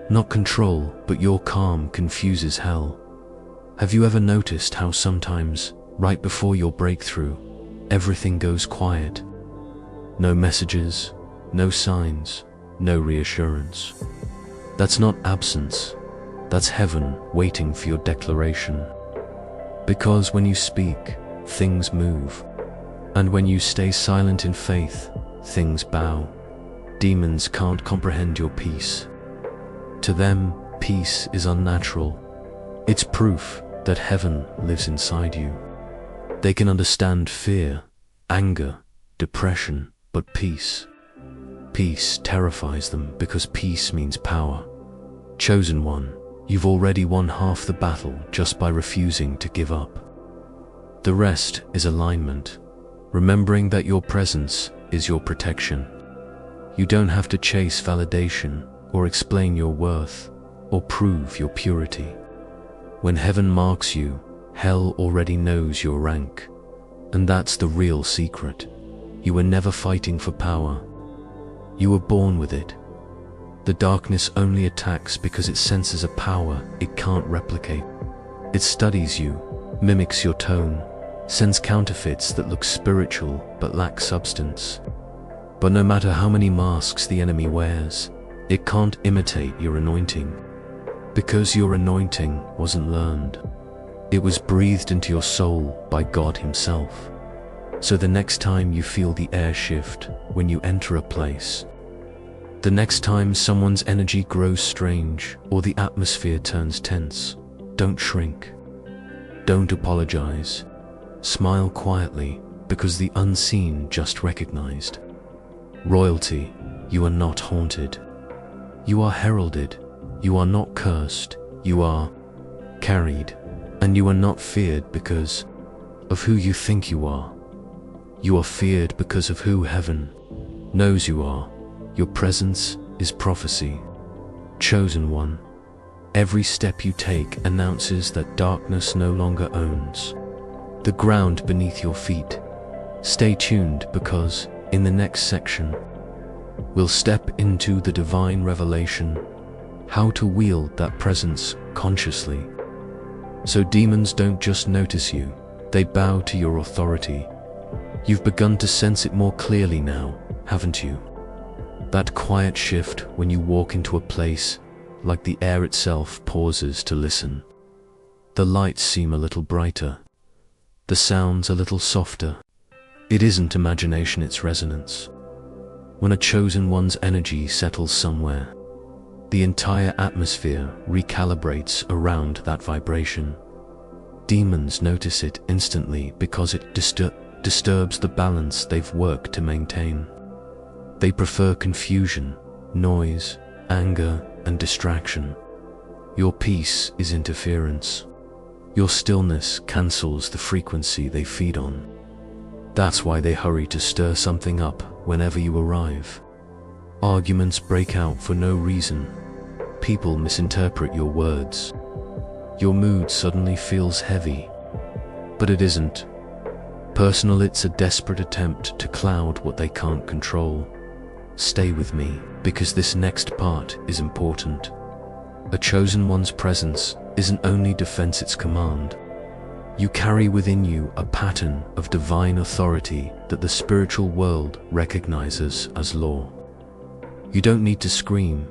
not control, but your calm confuses hell. Have you ever noticed how sometimes, right before your breakthrough, everything goes quiet? No messages, no signs, no reassurance. That's not absence, that's heaven waiting for your declaration. Because when you speak, things move. And when you stay silent in faith, things bow. Demons can't comprehend your peace. To them, peace is unnatural. It's proof that heaven lives inside you. They can understand fear, anger, depression, but peace. Peace terrifies them because peace means power. Chosen one, you've already won half the battle just by refusing to give up. The rest is alignment, remembering that your presence is your protection. You don't have to chase validation or explain your worth or prove your purity. When heaven marks you, hell already knows your rank. And that's the real secret. You were never fighting for power. You were born with it. The darkness only attacks because it senses a power it can't replicate. It studies you, mimics your tone, sends counterfeits that look spiritual but lack substance. But no matter how many masks the enemy wears, it can't imitate your anointing. Because your anointing wasn't learned. It was breathed into your soul by God Himself. So the next time you feel the air shift when you enter a place, the next time someone's energy grows strange or the atmosphere turns tense, don't shrink. Don't apologize. Smile quietly, because the unseen just recognized. Royalty, you are not haunted. You are heralded. You are not cursed. You are carried. And you are not feared because of who you think you are. You are feared because of who heaven knows you are. Your presence is prophecy. Chosen one, every step you take announces that darkness no longer owns the ground beneath your feet. Stay tuned, because in the next section, we'll step into the divine revelation, how to wield that presence consciously. So demons don't just notice you, they bow to your authority. You've begun to sense it more clearly now, haven't you? That quiet shift when you walk into a place, like the air itself pauses to listen. The lights seem a little brighter. The sounds a little softer. It isn't imagination, it's resonance. When a chosen one's energy settles somewhere, the entire atmosphere recalibrates around that vibration. Demons notice it instantly because it disturbs the balance they've worked to maintain. They prefer confusion, noise, anger, and distraction. Your peace is interference. Your stillness cancels the frequency they feed on. That's why they hurry to stir something up whenever you arrive. Arguments break out for no reason. People misinterpret your words. Your mood suddenly feels heavy. But it isn't personal, it's a desperate attempt to cloud what they can't control. Stay with me, because this next part is important. A chosen one's presence isn't only defense, it's command. You carry within you a pattern of divine authority that the spiritual world recognizes as law. You don't need to scream,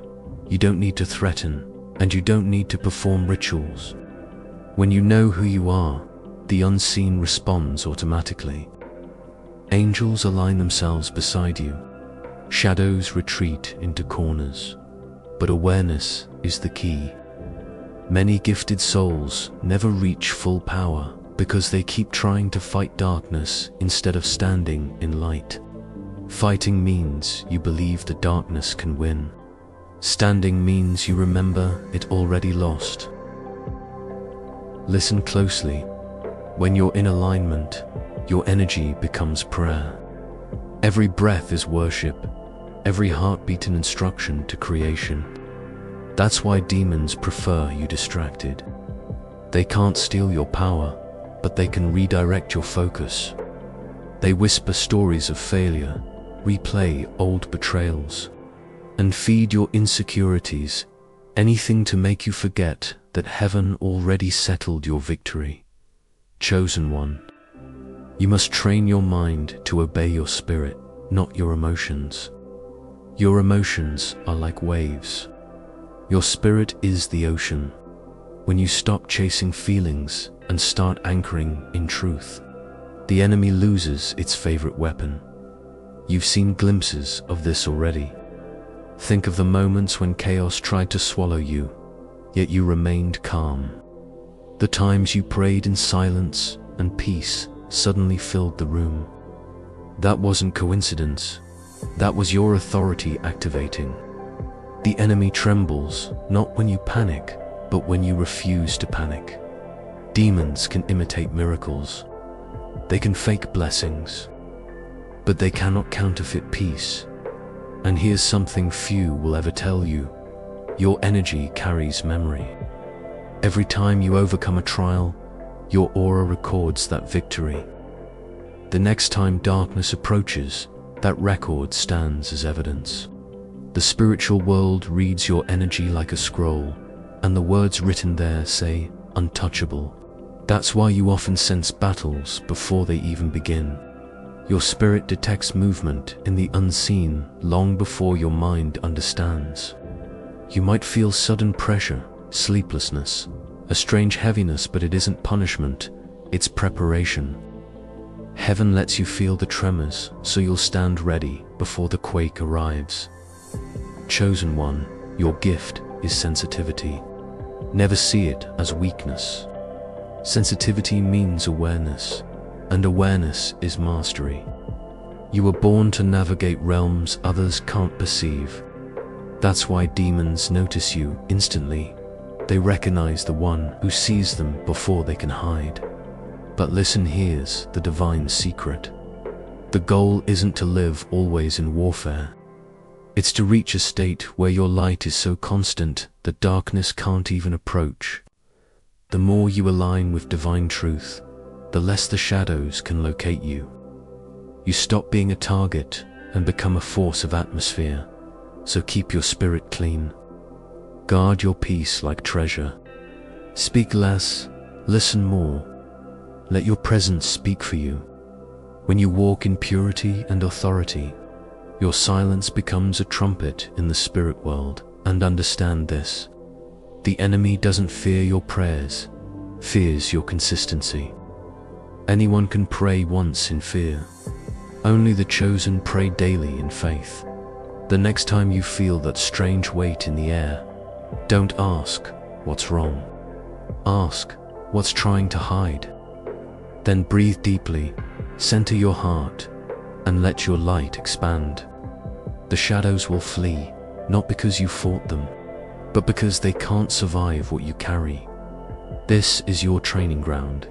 you don't need to threaten, and you don't need to perform rituals. When you know who you are, the unseen responds automatically. Angels align themselves beside you. Shadows retreat into corners. But awareness is the key. Many gifted souls never reach full power because they keep trying to fight darkness instead of standing in light. Fighting means you believe the darkness can win. Standing means you remember it already lost. Listen closely. When you're in alignment, your energy becomes prayer. Every breath is worship. Every heartbeat an instruction to creation. That's why demons prefer you distracted. They can't steal your power, but they can redirect your focus. They whisper stories of failure, replay old betrayals, and feed your insecurities, anything to make you forget that heaven already settled your victory. Chosen one, you must train your mind to obey your spirit, not your emotions. Your emotions are like waves. Your spirit is the ocean. When you stop chasing feelings and start anchoring in truth, the enemy loses its favorite weapon. You've seen glimpses of this already. Think of the moments when chaos tried to swallow you, yet you remained calm. The times you prayed in silence and peace suddenly filled the room. That wasn't coincidence. That was your authority activating. The enemy trembles, not when you panic, but when you refuse to panic. Demons can imitate miracles. They can fake blessings, but they cannot counterfeit peace. And here's something few will ever tell you. Your energy carries memory. Every time you overcome a trial, your aura records that victory. The next time darkness approaches, that record stands as evidence. The spiritual world reads your energy like a scroll, and the words written there say, untouchable. That's why you often sense battles before they even begin. Your spirit detects movement in the unseen long before your mind understands. You might feel sudden pressure, sleeplessness, a strange heaviness, but it isn't punishment, it's preparation. Heaven lets you feel the tremors so you'll stand ready before the quake arrives. Chosen one, your gift is sensitivity. Never see it as weakness. Sensitivity means awareness, and awareness is mastery. You were born to navigate realms others can't perceive. That's why demons notice you instantly. They recognize the one who sees them before they can hide. But listen, here's the divine secret. The goal isn't to live always in warfare. It's to reach a state where your light is so constant that darkness can't even approach. The more you align with divine truth, the less the shadows can locate you. You stop being a target and become a force of atmosphere, so keep your spirit clean. Guard your peace like treasure. Speak less, listen more. Let your presence speak for you. When you walk in purity and authority, your silence becomes a trumpet in the spirit world. And understand this: the enemy doesn't fear your prayers, fears your consistency. Anyone can pray once in fear. Only the chosen pray daily in faith. The next time you feel that strange weight in the air, don't ask, what's wrong? Ask, what's trying to hide? Then breathe deeply, center your heart, and let your light expand. The shadows will flee, not because you fought them, but because they can't survive what you carry. This is your training ground.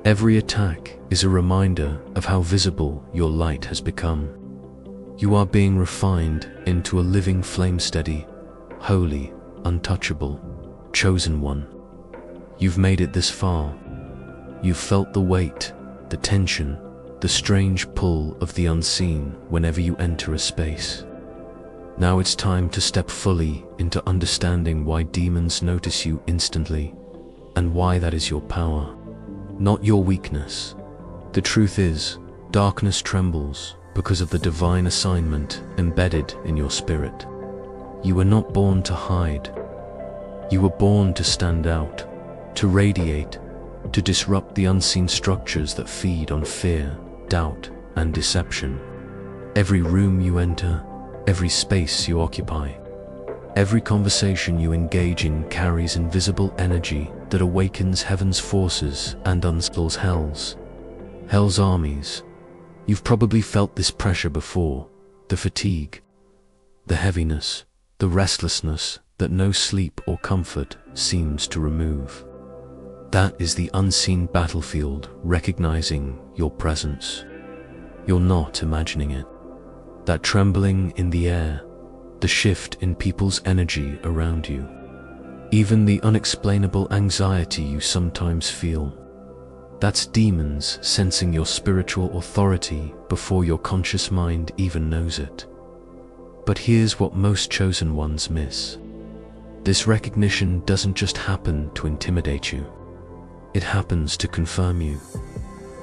Every attack is a reminder of how visible your light has become. You are being refined into a living flame, steady, holy, untouchable, chosen one. You've made it this far. You've felt the weight, the tension, the strange pull of the unseen whenever you enter a space. Now it's time to step fully into understanding why demons notice you instantly, and why that is your power, not your weakness. The truth is, darkness trembles because of the divine assignment embedded in your spirit. You were not born to hide. You were born to stand out, to radiate, to disrupt the unseen structures that feed on fear, doubt, and deception. Every room you enter, every space you occupy, every conversation you engage in carries invisible energy that awakens heaven's forces and unsettles hell's armies. You've probably felt this pressure before, the fatigue, the heaviness, the restlessness that no sleep or comfort seems to remove. That is the unseen battlefield recognizing your presence. You're not imagining it. That trembling in the air, the shift in people's energy around you, even the unexplainable anxiety you sometimes feel. That's demons sensing your spiritual authority before your conscious mind even knows it. But here's what most chosen ones miss. This recognition doesn't just happen to intimidate you. It happens to confirm you.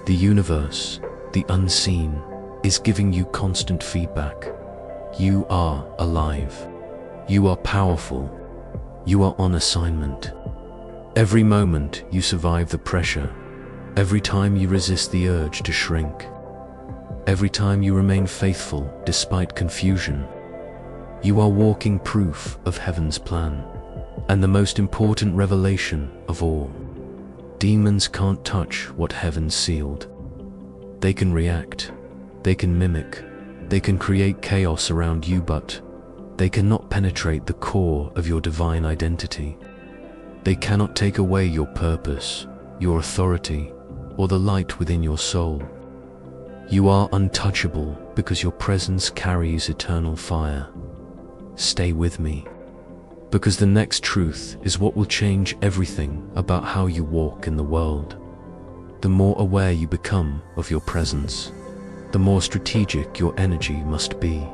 The universe, the unseen, is giving you constant feedback. You are alive. You are powerful. You are on assignment. Every moment you survive the pressure, every time you resist the urge to shrink, every time you remain faithful despite confusion, you are walking proof of heaven's plan. And the most important revelation of all, demons can't touch what heaven sealed. They can react, they can mimic, they can create chaos around you, but they cannot penetrate the core of your divine identity. They cannot take away your purpose, your authority, or the light within your soul. You are untouchable because your presence carries eternal fire. Stay with me, because the next truth is what will change everything about how you walk in the world. The more aware you become of your presence, the more strategic your energy must be.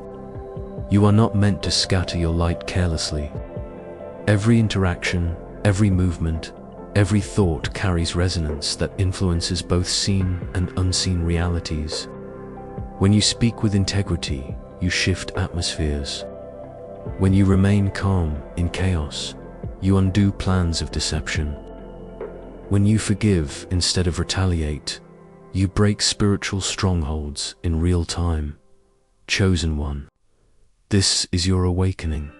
You are not meant to scatter your light carelessly. Every interaction, every movement, every thought carries resonance that influences both seen and unseen realities. When you speak with integrity, you shift atmospheres. When you remain calm in chaos, you undo plans of deception. When you forgive instead of retaliate, you break spiritual strongholds in real time. Chosen one, this is your awakening.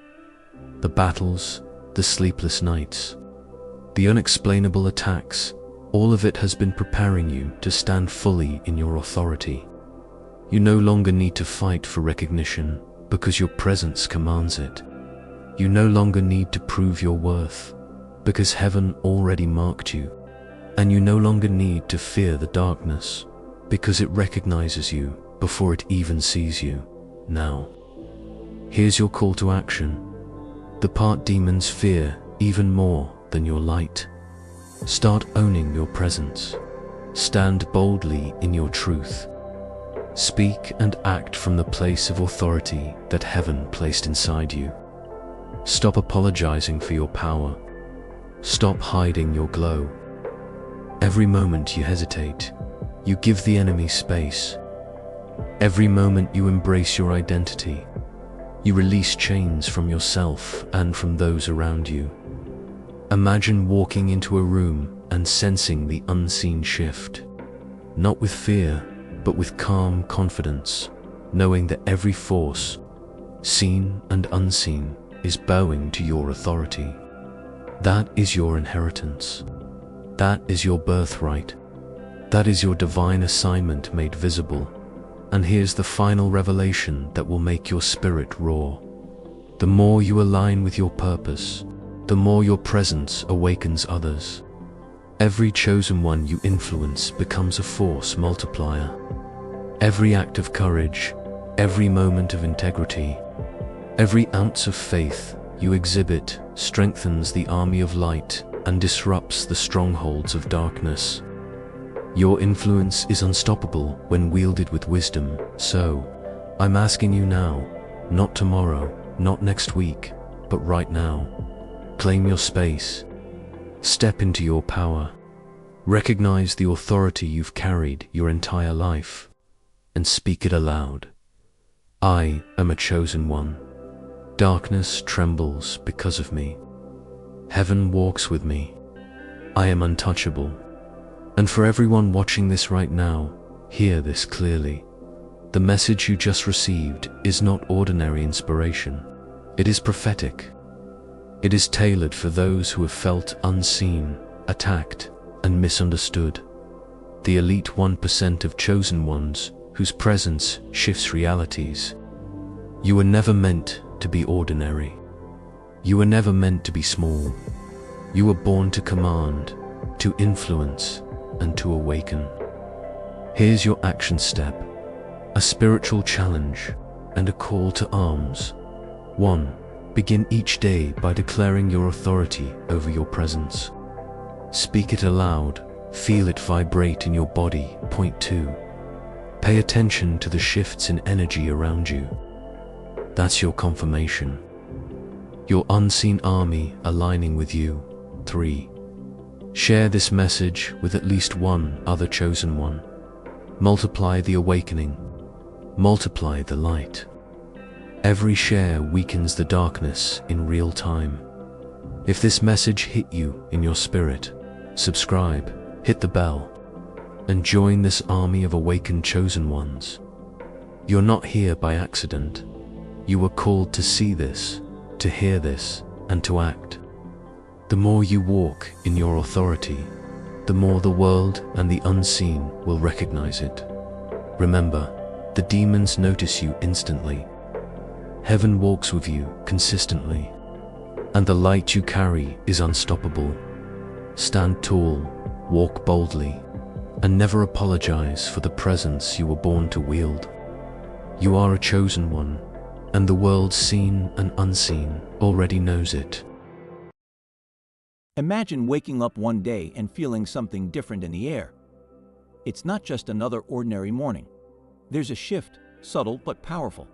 The battles, the sleepless nights, the unexplainable attacks, all of it has been preparing you to stand fully in your authority. You no longer need to fight for recognition because your presence commands it. You no longer need to prove your worth because heaven already marked you. And you no longer need to fear the darkness because it recognizes you before it even sees you. Now, here's your call to action. The part demons fear even more than your light. Start owning your presence. Stand boldly in your truth. Speak and act from the place of authority that heaven placed inside you. Stop apologizing for your power. Stop hiding your glow. Every moment you hesitate, you give the enemy space. Every moment you embrace your identity, you release chains from yourself and from those around you. Imagine walking into a room and sensing the unseen shift, not with fear, but with calm confidence, knowing that every force, seen and unseen, is bowing to your authority. That is your inheritance. That is your birthright. That is your divine assignment made visible. And here's the final revelation that will make your spirit roar. The more you align with your purpose, the more your presence awakens others. Every chosen one you influence becomes a force multiplier. Every act of courage, every moment of integrity, every ounce of faith you exhibit strengthens the army of light and disrupts the strongholds of darkness. Your influence is unstoppable when wielded with wisdom, so I'm asking you now, not tomorrow, not next week, but right now. Claim your space. Step into your power. Recognize the authority you've carried your entire life, and speak it aloud. I am a chosen one. Darkness trembles because of me. Heaven walks with me. I am untouchable. And for everyone watching this right now, hear this clearly. The message you just received is not ordinary inspiration. It is prophetic. It is tailored for those who have felt unseen, attacked, and misunderstood. The elite 1% of chosen ones whose presence shifts realities. You were never meant to be ordinary. You were never meant to be small. You were born to command, to influence, and to awaken. Here's your action step, a spiritual challenge, and a call to arms. 1. Begin each day by declaring your authority over your presence. Speak it aloud, feel it vibrate in your body. Point 2. Pay attention to the shifts in energy around you. That's your confirmation. Your unseen army aligning with you. 3. Share this message with at least one other chosen one. Multiply the awakening. Multiply the light. Every share weakens the darkness in real time. If this message hit you in your spirit, subscribe, hit the bell, and join this army of awakened chosen ones. You're not here by accident. You were called to see this, to hear this, and to act. The more you walk in your authority, the more the world and the unseen will recognize it. Remember, the demons notice you instantly. Heaven walks with you consistently, and the light you carry is unstoppable. Stand tall, walk boldly, and never apologize for the presence you were born to wield. You are a chosen one, and the world seen and unseen already knows it. Imagine waking up one day and feeling something different in the air. It's not just another ordinary morning. There's a shift, subtle but powerful.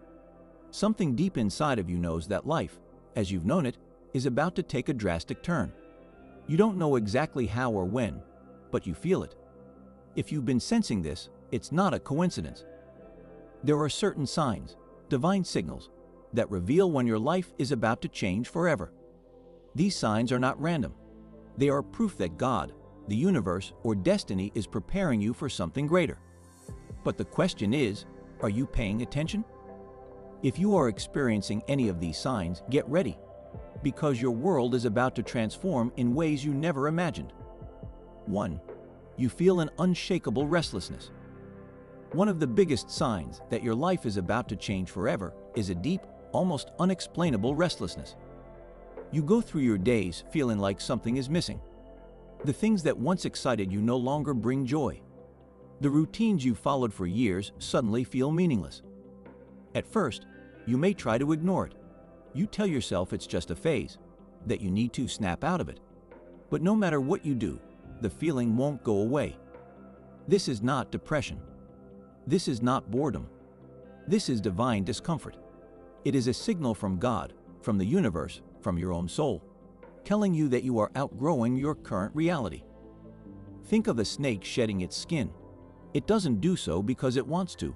Something deep inside of you knows that life, as you've known it, is about to take a drastic turn. You don't know exactly how or when, but you feel it. If you've been sensing this, it's not a coincidence. There are certain signs, divine signals, that reveal when your life is about to change forever. These signs are not random. They are proof that God, the universe, or destiny is preparing you for something greater. But the question is, are you paying attention? If you are experiencing any of these signs, get ready, because your world is about to transform in ways you never imagined. 1. You feel an unshakable restlessness. One of the biggest signs that your life is about to change forever is a deep, almost unexplainable restlessness. You go through your days feeling like something is missing. The things that once excited you no longer bring joy. The routines you followed for years suddenly feel meaningless. At first, you may try to ignore it. You tell yourself it's just a phase, that you need to snap out of it. But no matter what you do, the feeling won't go away. This is not depression. This is not boredom. This is divine discomfort. It is a signal from God, from the universe, from your own soul, telling you that you are outgrowing your current reality. Think of a snake shedding its skin. It doesn't do so because it wants to.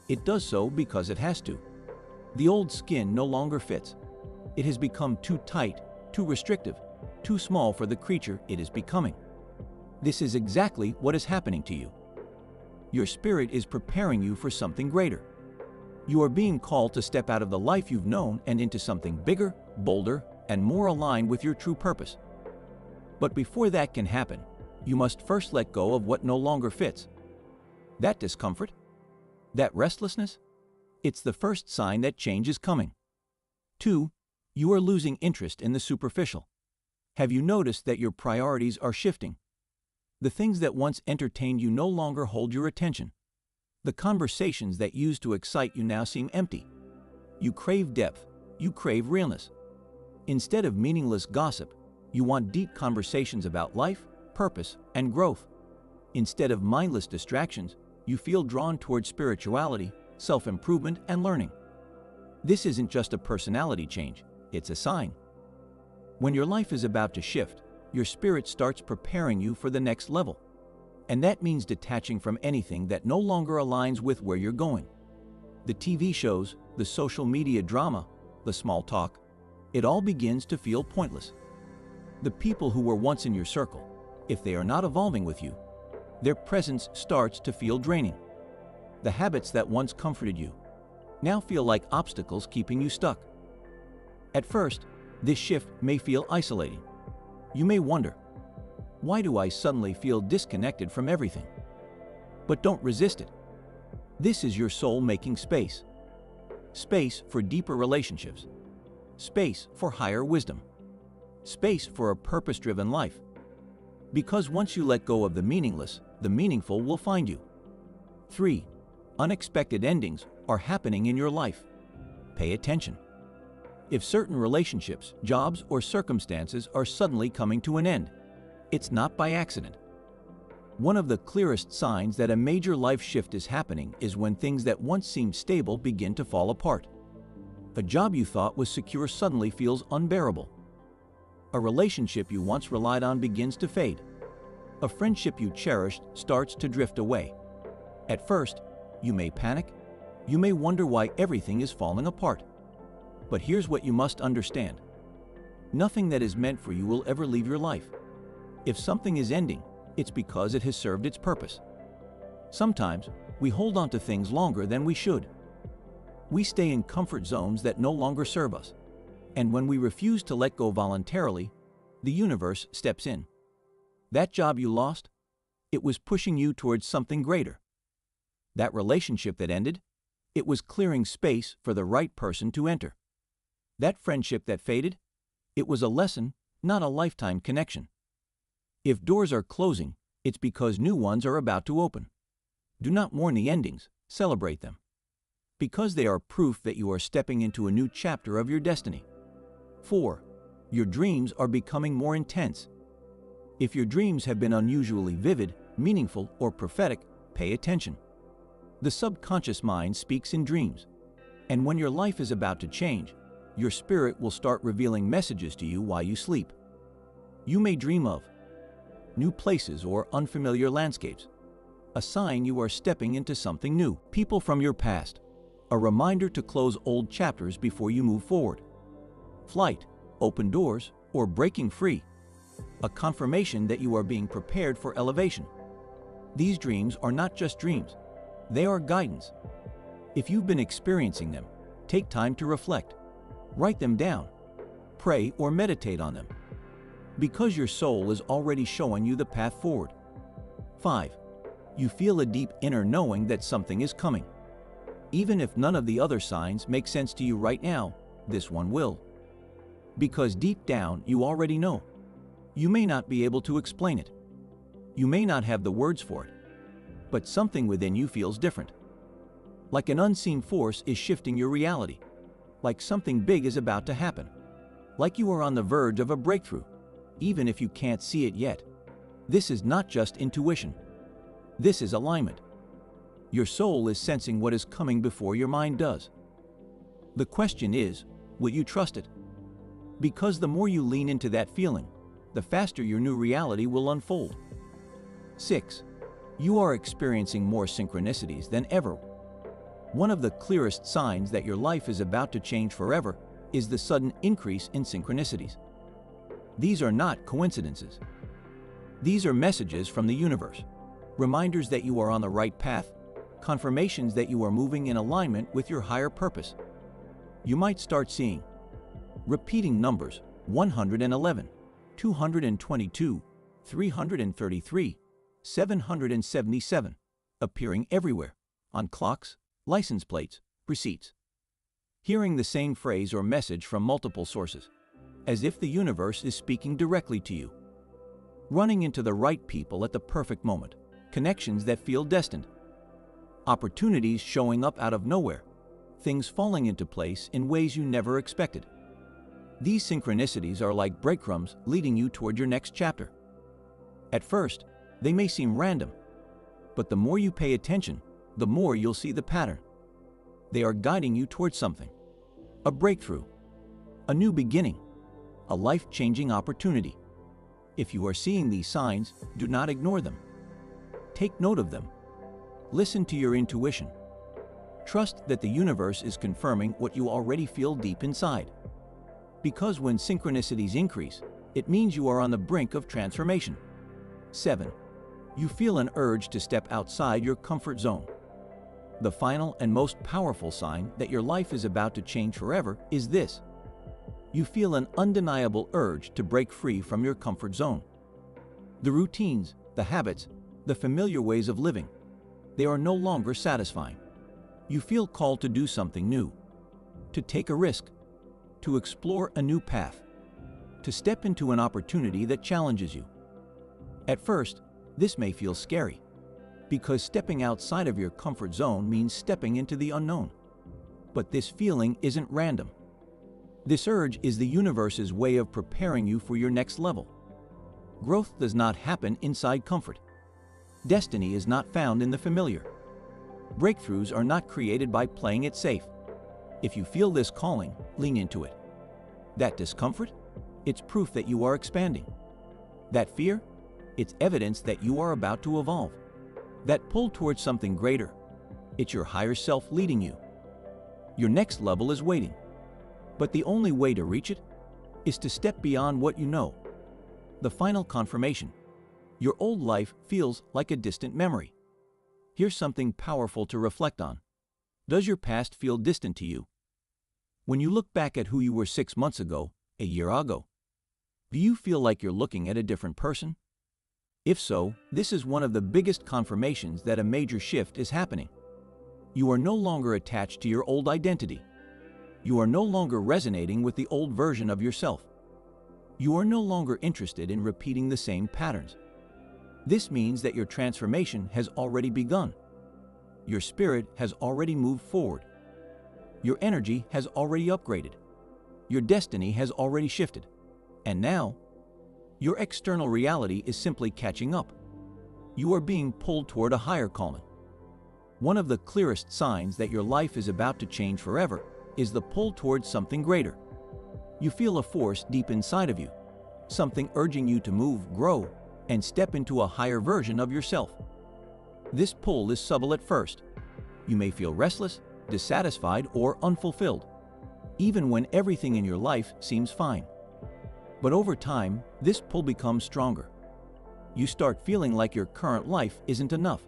It does so because it has to. The old skin no longer fits. It has become too tight, too restrictive, too small for the creature it is becoming. This is exactly what is happening to you. Your spirit is preparing you for something greater. You are being called to step out of the life you've known and into something bigger, bolder, and more aligned with your true purpose. But before that can happen, you must first let go of what no longer fits. That discomfort, that restlessness, it's the first sign that change is coming. 2. You are losing interest in the superficial. Have you noticed that your priorities are shifting? The things that once entertained you no longer hold your attention. The conversations that used to excite you now seem empty. You crave depth. You crave realness. Instead of meaningless gossip, you want deep conversations about life, purpose, and growth. Instead of mindless distractions, you feel drawn toward spirituality, self-improvement, and learning. This isn't just a personality change, it's a sign. When your life is about to shift, your spirit starts preparing you for the next level. And that means detaching from anything that no longer aligns with where you're going. The TV shows, the social media drama, the small talk, it all begins to feel pointless. The people who were once in your circle, if they are not evolving with you, their presence starts to feel draining. The habits that once comforted you now feel like obstacles keeping you stuck. At first, this shift may feel isolating. You may wonder, why do I suddenly feel disconnected from everything? But don't resist it. This is your soul making space. Space for deeper relationships. Space for higher wisdom. Space for a purpose-driven life. Because once you let go of the meaningless, the meaningful will find you. 3. Unexpected endings are happening in your life. Pay attention. If certain relationships, jobs, or circumstances are suddenly coming to an end, it's not by accident. One of the clearest signs that a major life shift is happening is when things that once seemed stable begin to fall apart. A job you thought was secure suddenly feels unbearable. A relationship you once relied on begins to fade. A friendship you cherished starts to drift away. At first, you may panic. You may wonder why everything is falling apart. But here's what you must understand. Nothing that is meant for you will ever leave your life. If something is ending, it's because it has served its purpose. Sometimes, we hold on to things longer than we should. We stay in comfort zones that no longer serve us. And when we refuse to let go voluntarily, the universe steps in. That job you lost, it was pushing you towards something greater. That relationship that ended, it was clearing space for the right person to enter. That friendship that faded, it was a lesson, not a lifetime connection. If doors are closing, it's because new ones are about to open. Do not mourn the endings, celebrate them. Because they are proof that you are stepping into a new chapter of your destiny. 4. Your dreams are becoming more intense. If your dreams have been unusually vivid, meaningful, or prophetic, pay attention. The subconscious mind speaks in dreams. And when your life is about to change, your spirit will start revealing messages to you while you sleep. You may dream of new places or unfamiliar landscapes, a sign you are stepping into something new, people from your past, a reminder to close old chapters before you move forward, flight, open doors, or breaking free, a confirmation that you are being prepared for elevation. These dreams are not just dreams, they are guidance. If you've been experiencing them, take time to reflect. Write them down, pray or meditate on them, because your soul is already showing you the path forward. 5. You feel a deep inner knowing that something is coming. Even if none of the other signs make sense to you right now, this one will. Because deep down, you already know. You may not be able to explain it. You may not have the words for it. But something within you feels different. Like an unseen force is shifting your reality. Like something big is about to happen. Like you are on the verge of a breakthrough, even if you can't see it yet. This is not just intuition. This is alignment. Your soul is sensing what is coming before your mind does. The question is, will you trust it? Because the more you lean into that feeling, the faster your new reality will unfold. 6. You are experiencing more synchronicities than ever. One of the clearest signs that your life is about to change forever is the sudden increase in synchronicities. These are not coincidences. These are messages from the universe, reminders that you are on the right path, confirmations that you are moving in alignment with your higher purpose. You might start seeing repeating numbers 111, 222, 333, 777 appearing everywhere, on clocks, license plates, receipts. Hearing the same phrase or message from multiple sources, as if the universe is speaking directly to you. Running into the right people at the perfect moment, connections that feel destined. Opportunities showing up out of nowhere, things falling into place in ways you never expected. These synchronicities are like breadcrumbs leading you toward your next chapter. At first, they may seem random, but the more you pay attention, the more you'll see the pattern. They are guiding you towards something. A breakthrough, a new beginning, a life-changing opportunity. If you are seeing these signs, do not ignore them. Take note of them. Listen to your intuition. Trust that the universe is confirming what you already feel deep inside. Because when synchronicities increase, it means you are on the brink of transformation. 7. You feel an urge to step outside your comfort zone. The final and most powerful sign that your life is about to change forever is this. You feel an undeniable urge to break free from your comfort zone. The routines, the habits, the familiar ways of living, they are no longer satisfying. You feel called to do something new, to take a risk, to explore a new path, to step into an opportunity that challenges you. At first, this may feel scary, because stepping outside of your comfort zone means stepping into the unknown. But this feeling isn't random. This urge is the universe's way of preparing you for your next level. Growth does not happen inside comfort. Destiny is not found in the familiar. Breakthroughs are not created by playing it safe. If you feel this calling, lean into it. That discomfort? It's proof that you are expanding. That fear? It's evidence that you are about to evolve. That pull towards something greater? It's your higher self leading you. Your next level is waiting. But the only way to reach it is to step beyond what you know. The final confirmation. Your old life feels like a distant memory. Here's something powerful to reflect on. Does your past feel distant to you? When you look back at who you were 6 months ago, a year ago, do you feel like you're looking at a different person? If so, this is one of the biggest confirmations that a major shift is happening. You are no longer attached to your old identity. You are no longer resonating with the old version of yourself. You are no longer interested in repeating the same patterns. This means that your transformation has already begun. Your spirit has already moved forward. Your energy has already upgraded. Your destiny has already shifted. And now, your external reality is simply catching up. You are being pulled toward a higher calling. One of the clearest signs that your life is about to change forever is the pull towards something greater. You feel a force deep inside of you, something urging you to move, grow, and step into a higher version of yourself. This pull is subtle at first. You may feel restless, dissatisfied, or unfulfilled, even when everything in your life seems fine. But over time, this pull becomes stronger. You start feeling like your current life isn't enough.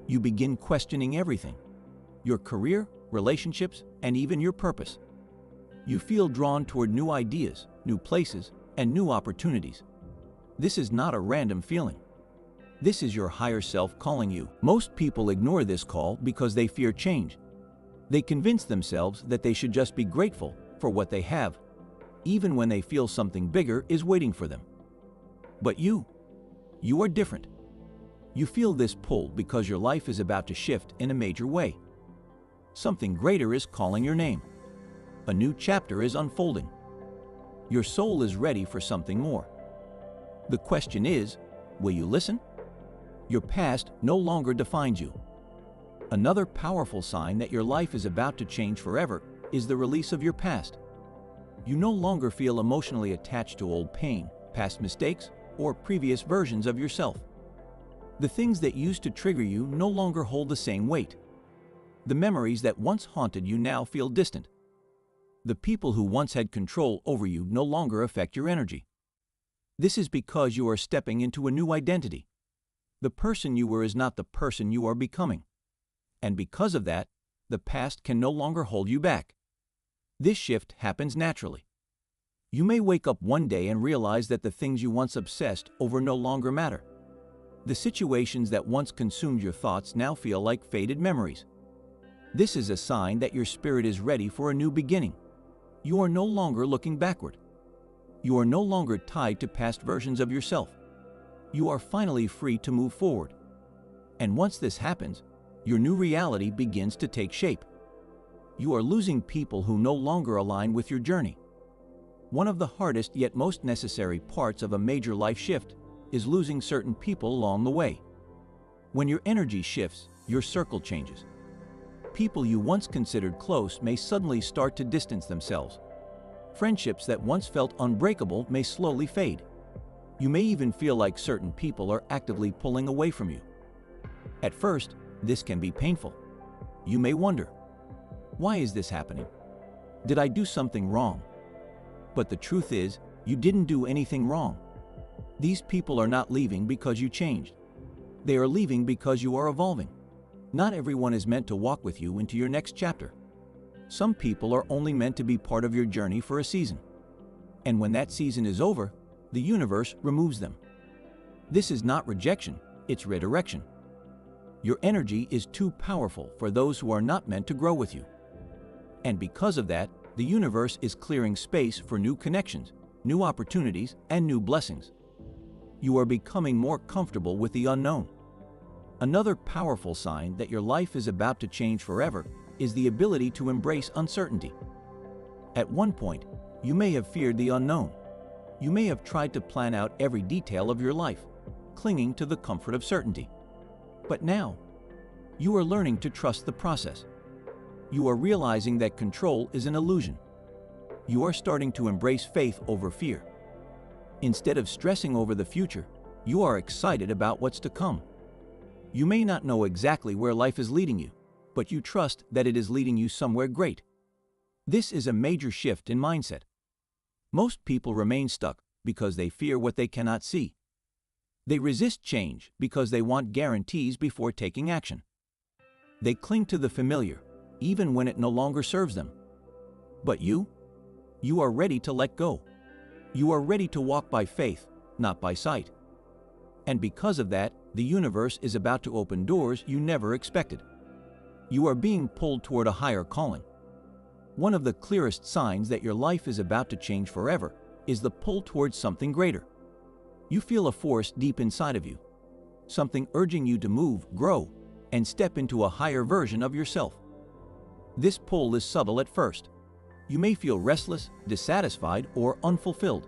You begin questioning everything: your career, relationships, and even your purpose. You feel drawn toward new ideas, new places, and new opportunities. This is not a random feeling. This is your higher self calling you. Most people ignore this call because they fear change. They convince themselves that they should just be grateful for what they have, even when they feel something bigger is waiting for them. But you are different. You feel this pull because your life is about to shift in a major way. Something greater is calling your name. A new chapter is unfolding. Your soul is ready for something more. The question is, will you listen? Your past no longer defines you. Another powerful sign that your life is about to change forever is the release of your past. You no longer feel emotionally attached to old pain, past mistakes, or previous versions of yourself. The things that used to trigger you no longer hold the same weight. The memories that once haunted you now feel distant. The people who once had control over you no longer affect your energy. This is because you are stepping into a new identity. The person you were is not the person you are becoming. And because of that, the past can no longer hold you back. This shift happens naturally. You may wake up one day and realize that the things you once obsessed over no longer matter. The situations that once consumed your thoughts now feel like faded memories. This is a sign that your spirit is ready for a new beginning. You are no longer looking backward. You are no longer tied to past versions of yourself. You are finally free to move forward. And once this happens, your new reality begins to take shape. You are losing people who no longer align with your journey. One of the hardest yet most necessary parts of a major life shift is losing certain people along the way. When your energy shifts, your circle changes. People you once considered close may suddenly start to distance themselves. Friendships that once felt unbreakable may slowly fade. You may even feel like certain people are actively pulling away from you. At first, this can be painful. You may wonder, why is this happening? Did I do something wrong? But the truth is, you didn't do anything wrong. These people are not leaving because you changed. They are leaving because you are evolving. Not everyone is meant to walk with you into your next chapter. Some people are only meant to be part of your journey for a season. And when that season is over, the universe removes them. This is not rejection, it's redirection. Your energy is too powerful for those who are not meant to grow with you. And because of that, the universe is clearing space for new connections, new opportunities, and new blessings. You are becoming more comfortable with the unknown. Another powerful sign that your life is about to change forever is the ability to embrace uncertainty. At one point, you may have feared the unknown. You may have tried to plan out every detail of your life, clinging to the comfort of certainty. But now, you are learning to trust the process. You are realizing that control is an illusion. You are starting to embrace faith over fear. Instead of stressing over the future, you are excited about what's to come. You may not know exactly where life is leading you, but you trust that it is leading you somewhere great. This is a major shift in mindset. Most people remain stuck because they fear what they cannot see. They resist change because they want guarantees before taking action. They cling to the familiar, even when it no longer serves them. But you are ready to let go. You are ready to walk by faith, not by sight. And because of that, the universe is about to open doors you never expected. You are being pulled toward a higher calling. One of the clearest signs that your life is about to change forever is the pull towards something greater. You feel a force deep inside of you, something urging you to move, grow, and step into a higher version of yourself. This pull is subtle at first. You may feel restless, dissatisfied, or unfulfilled,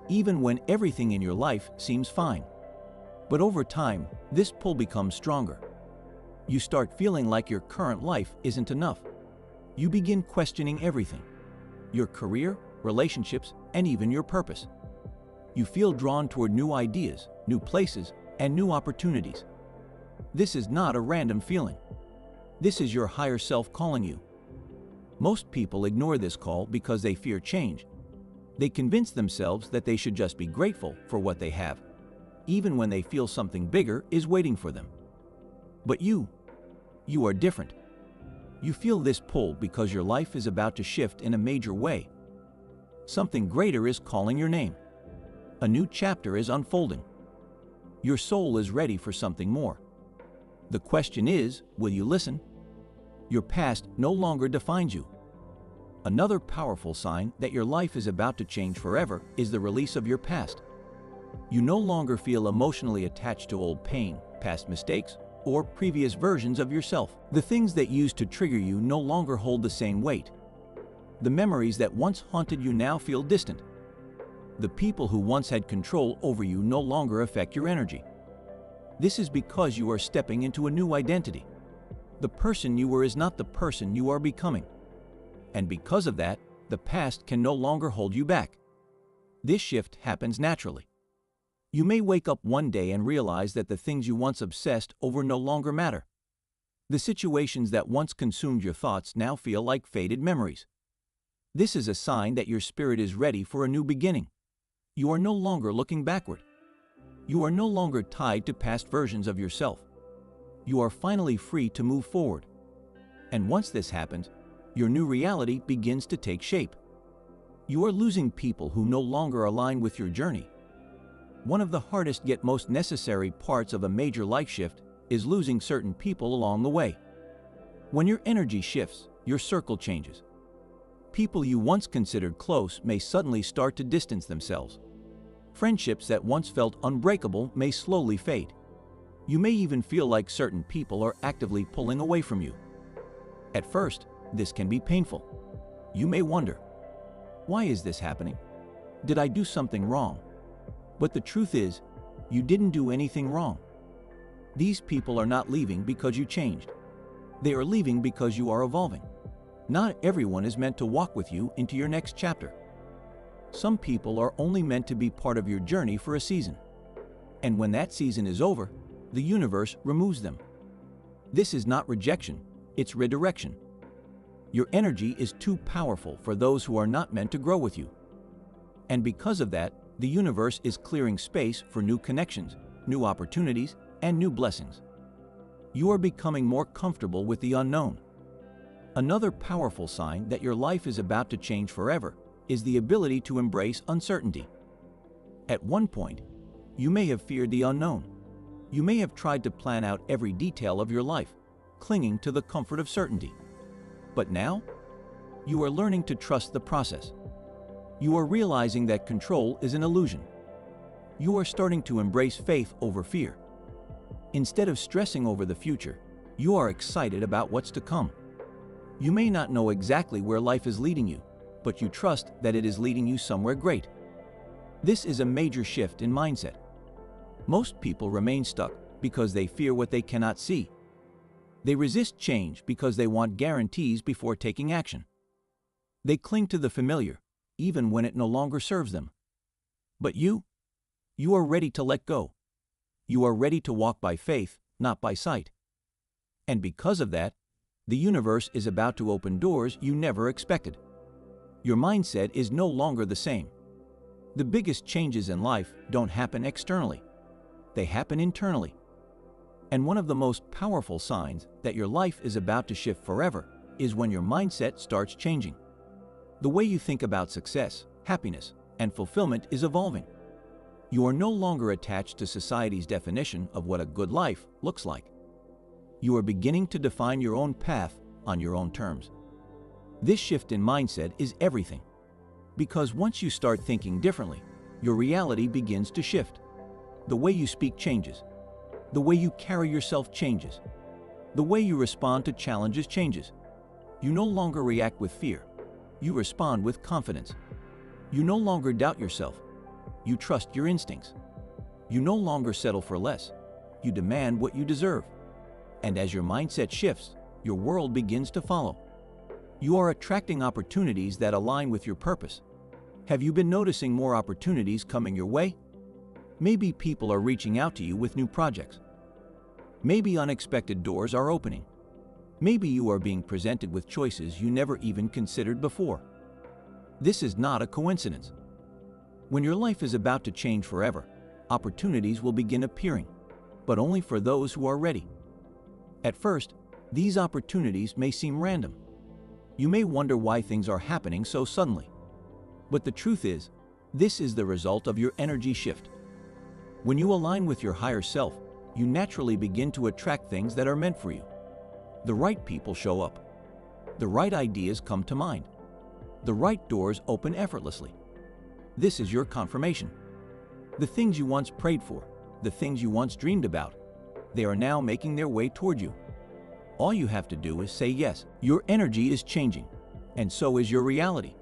even when everything in your life seems fine. But over time, this pull becomes stronger. You start feeling like your current life isn't enough. You begin questioning everything: your career, relationships, and even your purpose. You feel drawn toward new ideas, new places, and new opportunities. This is not a random feeling. This is your higher self calling you. Most people ignore this call because they fear change. They convince themselves that they should just be grateful for what they have, even when they feel something bigger is waiting for them. But you are different. You feel this pull because your life is about to shift in a major way. Something greater is calling your name. A new chapter is unfolding. Your soul is ready for something more. The question is, will you listen? Your past no longer defines you. Another powerful sign that your life is about to change forever is the release of your past. You no longer feel emotionally attached to old pain, past mistakes, or previous versions of yourself. The things that used to trigger you no longer hold the same weight. The memories that once haunted you now feel distant. The people who once had control over you no longer affect your energy. This is because you are stepping into a new identity. The person you were is not the person you are becoming. And because of that, the past can no longer hold you back. This shift happens naturally. You may wake up one day and realize that the things you once obsessed over no longer matter. The situations that once consumed your thoughts now feel like faded memories. This is a sign that your spirit is ready for a new beginning. You are no longer looking backward. You are no longer tied to past versions of yourself. You are finally free to move forward. And once this happens, your new reality begins to take shape. You are losing people who no longer align with your journey. One of the hardest yet most necessary parts of a major life shift is losing certain people along the way. When your energy shifts, your circle changes. People you once considered close may suddenly start to distance themselves. Friendships that once felt unbreakable may slowly fade. You may even feel like certain people are actively pulling away from you. At first, this can be painful. You may wonder, why is this happening? Did I do something wrong? But the truth is, you didn't do anything wrong. These people are not leaving because you changed. They are leaving because you are evolving. Not everyone is meant to walk with you into your next chapter. Some people are only meant to be part of your journey for a season. And when that season is over, the universe removes them. This is not rejection, it's redirection. Your energy is too powerful for those who are not meant to grow with you. And because of that, the universe is clearing space for new connections, new opportunities, and new blessings. You are becoming more comfortable with the unknown. Another powerful sign that your life is about to change forever is the ability to embrace uncertainty. At one point, you may have feared the unknown. You may have tried to plan out every detail of your life, clinging to the comfort of certainty. But now, you are learning to trust the process. You are realizing that control is an illusion. You are starting to embrace faith over fear. Instead of stressing over the future, you are excited about what's to come. You may not know exactly where life is leading you, but you trust that it is leading you somewhere great. This is a major shift in mindset. Most people remain stuck because they fear what they cannot see. They resist change because they want guarantees before taking action. They cling to the familiar, even when it no longer serves them. But you are ready to let go. You are ready to walk by faith, not by sight. And because of that, the universe is about to open doors you never expected. Your mindset is no longer the same. The biggest changes in life don't happen externally. They happen internally. And one of the most powerful signs that your life is about to shift forever is when your mindset starts changing. The way you think about success, happiness, and fulfillment is evolving. You are no longer attached to society's definition of what a good life looks like. You are beginning to define your own path on your own terms. This shift in mindset is everything. Because once you start thinking differently, your reality begins to shift. The way you speak changes. The way you carry yourself changes. The way you respond to challenges changes. You no longer react with fear. You respond with confidence. You no longer doubt yourself. You trust your instincts. You no longer settle for less. You demand what you deserve. And as your mindset shifts, your world begins to follow. You are attracting opportunities that align with your purpose. Have you been noticing more opportunities coming your way? Maybe people are reaching out to you with new projects. Maybe unexpected doors are opening. Maybe you are being presented with choices you never even considered before. This is not a coincidence. When your life is about to change forever, opportunities will begin appearing, but only for those who are ready. At first, these opportunities may seem random. You may wonder why things are happening so suddenly. But the truth is, this is the result of your energy shift. When you align with your higher self, you naturally begin to attract things that are meant for you. The right people show up. The right ideas come to mind. The right doors open effortlessly. This is your confirmation. The things you once prayed for, the things you once dreamed about, they are now making their way toward you. All you have to do is say yes. Your energy is changing, and so is your reality.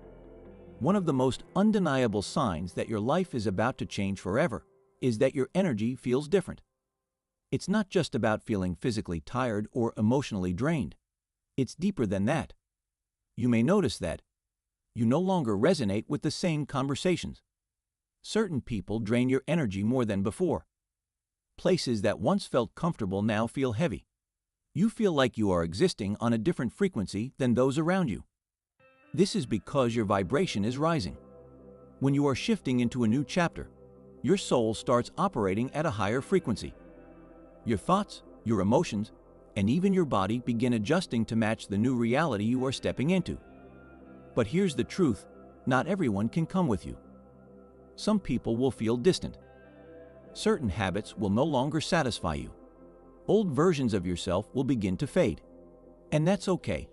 One of the most undeniable signs that your life is about to change forever is that your energy feels different. It's not just about feeling physically tired or emotionally drained. It's deeper than that. You may notice that you no longer resonate with the same conversations. Certain people drain your energy more than before. Places that once felt comfortable now feel heavy. You feel like you are existing on a different frequency than those around you. This is because your vibration is rising. When you are shifting into a new chapter, your soul starts operating at a higher frequency. Your thoughts, your emotions, and even your body begin adjusting to match the new reality you are stepping into. But here's the truth, not everyone can come with you. Some people will feel distant. Certain habits will no longer satisfy you. Old versions of yourself will begin to fade. And that's okay.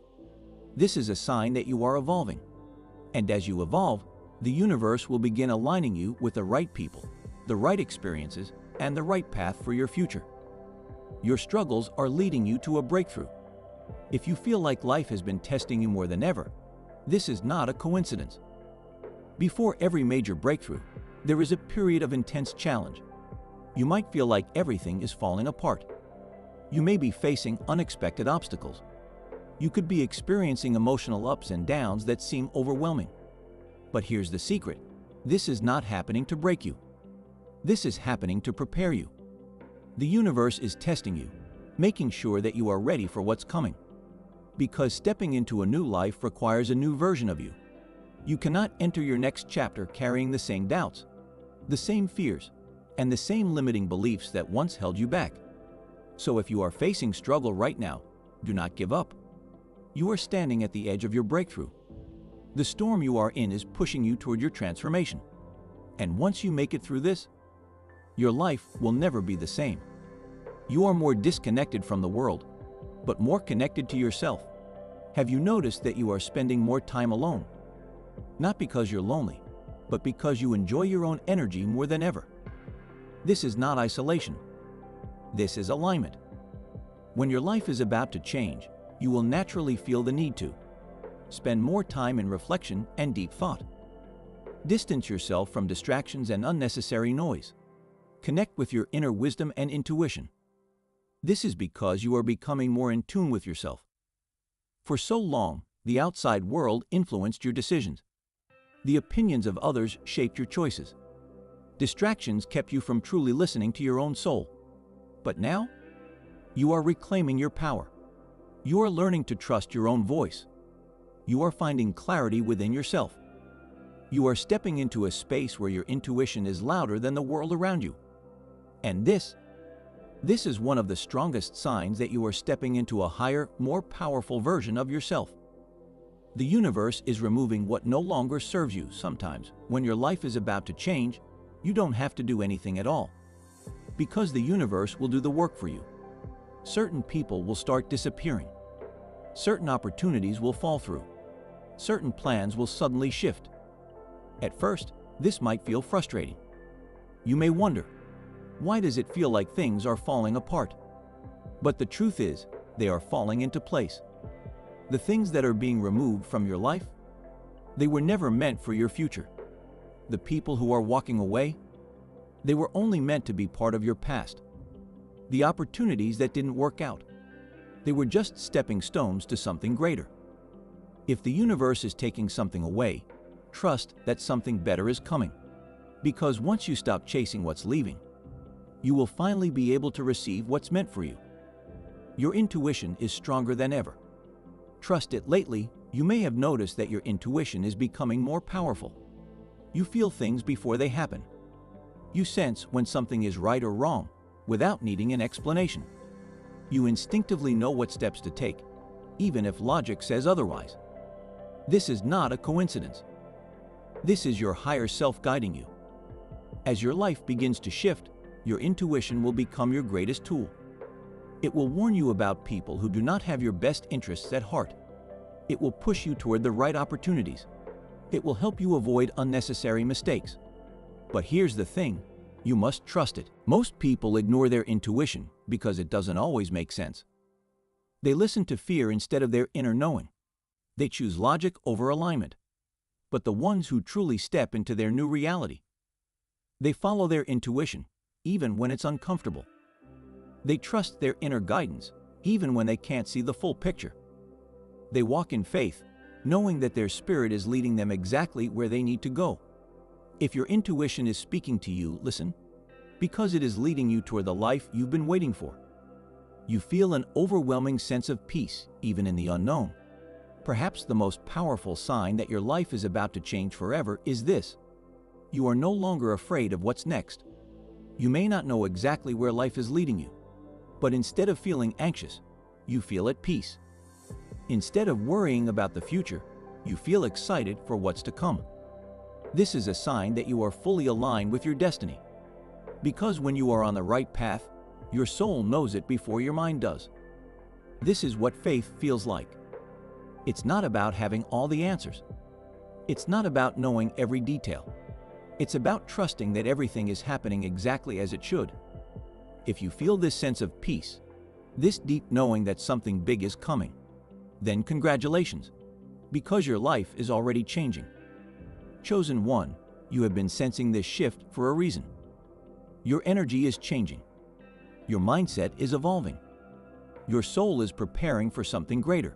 This is a sign that you are evolving. And as you evolve, the universe will begin aligning you with the right people, the right experiences, and the right path for your future. Your struggles are leading you to a breakthrough. If you feel like life has been testing you more than ever, this is not a coincidence. Before every major breakthrough, there is a period of intense challenge. You might feel like everything is falling apart. You may be facing unexpected obstacles. You could be experiencing emotional ups and downs that seem overwhelming. But here's the secret. This is not happening to break you. This is happening to prepare you. The universe is testing you, making sure that you are ready for what's coming. Because stepping into a new life requires a new version of you. You cannot enter your next chapter carrying the same doubts, the same fears, and the same limiting beliefs that once held you back. So if you are facing struggle right now, do not give up. You are standing at the edge of your breakthrough. The storm you are in is pushing you toward your transformation. And once you make it through this, your life will never be the same. You are more disconnected from the world, but more connected to yourself. Have you noticed that you are spending more time alone? Not because you're lonely, but because you enjoy your own energy more than ever. This is not isolation. This is alignment. When your life is about to change, you will naturally feel the need to spend more time in reflection and deep thought. Distance yourself from distractions and unnecessary noise. Connect with your inner wisdom and intuition. This is because you are becoming more in tune with yourself. For so long, the outside world influenced your decisions. The opinions of others shaped your choices. Distractions kept you from truly listening to your own soul. But now, you are reclaiming your power. You are learning to trust your own voice. You are finding clarity within yourself. You are stepping into a space where your intuition is louder than the world around you. And this is one of the strongest signs that you are stepping into a higher, more powerful version of yourself. The universe is removing what no longer serves you. Sometimes, when your life is about to change, you don't have to do anything at all, because the universe will do the work for you. Certain people will start disappearing. Certain opportunities will fall through. Certain plans will suddenly shift. At first, this might feel frustrating. You may wonder, why does it feel like things are falling apart? But the truth is, they are falling into place. The things that are being removed from your life, they were never meant for your future. The people who are walking away, they were only meant to be part of your past. The opportunities that didn't work out, they were just stepping stones to something greater. If the universe is taking something away, trust that something better is coming. Because once you stop chasing what's leaving, you will finally be able to receive what's meant for you. Your intuition is stronger than ever. Trust it. Lately, you may have noticed that your intuition is becoming more powerful. You feel things before they happen. You sense when something is right or wrong without needing an explanation. You instinctively know what steps to take, even if logic says otherwise. This is not a coincidence. This is your higher self guiding you. As your life begins to shift, your intuition will become your greatest tool. It will warn you about people who do not have your best interests at heart. It will push you toward the right opportunities. It will help you avoid unnecessary mistakes. But here's the thing, you must trust it. Most people ignore their intuition because it doesn't always make sense. They listen to fear instead of their inner knowing. They choose logic over alignment. But the ones who truly step into their new reality, they follow their intuition, even when it's uncomfortable. They trust their inner guidance, even when they can't see the full picture. They walk in faith, knowing that their spirit is leading them exactly where they need to go. If your intuition is speaking to you, listen, because it is leading you toward the life you've been waiting for. You feel an overwhelming sense of peace, even in the unknown. Perhaps the most powerful sign that your life is about to change forever is this: you are no longer afraid of what's next. You may not know exactly where life is leading you, but instead of feeling anxious, you feel at peace. Instead of worrying about the future, you feel excited for what's to come. This is a sign that you are fully aligned with your destiny. Because when you are on the right path, your soul knows it before your mind does. This is what faith feels like. It's not about having all the answers. It's not about knowing every detail. It's about trusting that everything is happening exactly as it should. If you feel this sense of peace, this deep knowing that something big is coming, then congratulations, because your life is already changing. Chosen one, you have been sensing this shift for a reason. Your energy is changing. Your mindset is evolving. Your soul is preparing for something greater.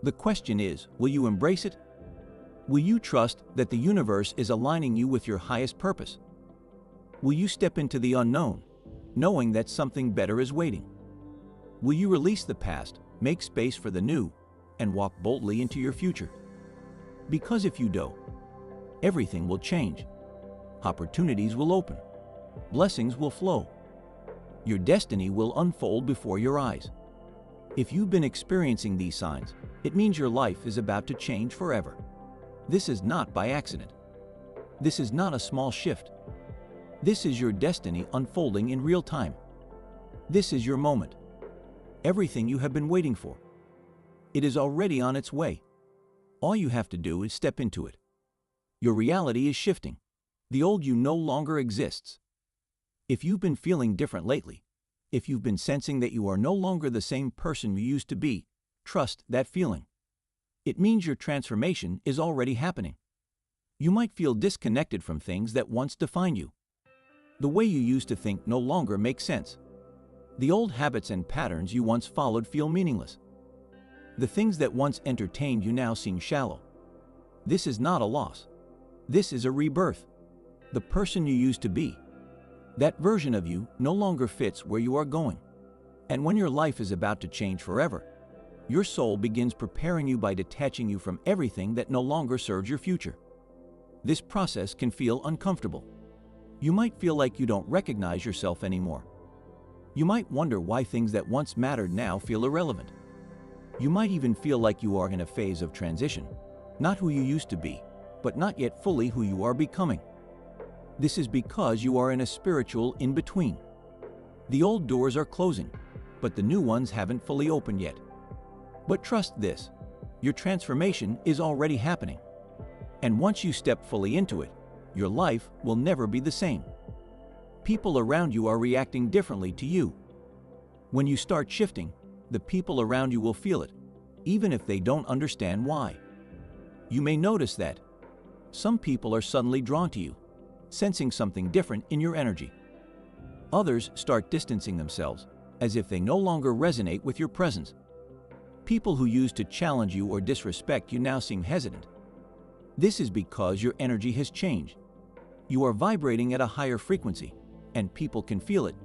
The question is, will you embrace it? Will you trust that the universe is aligning you with your highest purpose? Will you step into the unknown, knowing that something better is waiting? Will you release the past, make space for the new, and walk boldly into your future? Because if you do, everything will change. Opportunities will open. Blessings will flow. Your destiny will unfold before your eyes. If you've been experiencing these signs, it means your life is about to change forever. This is not by accident. This is not a small shift. This is your destiny unfolding in real time. This is your moment. Everything you have been waiting for. It is already on its way. All you have to do is step into it. Your reality is shifting. The old you no longer exists. If you've been feeling different lately, if you've been sensing that you are no longer the same person you used to be, trust that feeling. It means your transformation is already happening. You might feel disconnected from things that once defined you. The way you used to think no longer makes sense. The old habits and patterns you once followed feel meaningless. The things that once entertained you now seem shallow. This is not a loss. This is a rebirth. The person you used to be, that version of you, no longer fits where you are going. And when your life is about to change forever, your soul begins preparing you by detaching you from everything that no longer serves your future. This process can feel uncomfortable. You might feel like you don't recognize yourself anymore. You might wonder why things that once mattered now feel irrelevant. You might even feel like you are in a phase of transition, not who you used to be, but not yet fully who you are becoming. This is because you are in a spiritual in-between. The old doors are closing, but the new ones haven't fully opened yet. But trust this, your transformation is already happening. And once you step fully into it, your life will never be the same. People around you are reacting differently to you. When you start shifting, the people around you will feel it, even if they don't understand why. You may notice that some people are suddenly drawn to you, sensing something different in your energy. Others start distancing themselves, as if they no longer resonate with your presence. People who used to challenge you or disrespect you now seem hesitant. This is because your energy has changed. You are vibrating at a higher frequency, and people can feel it,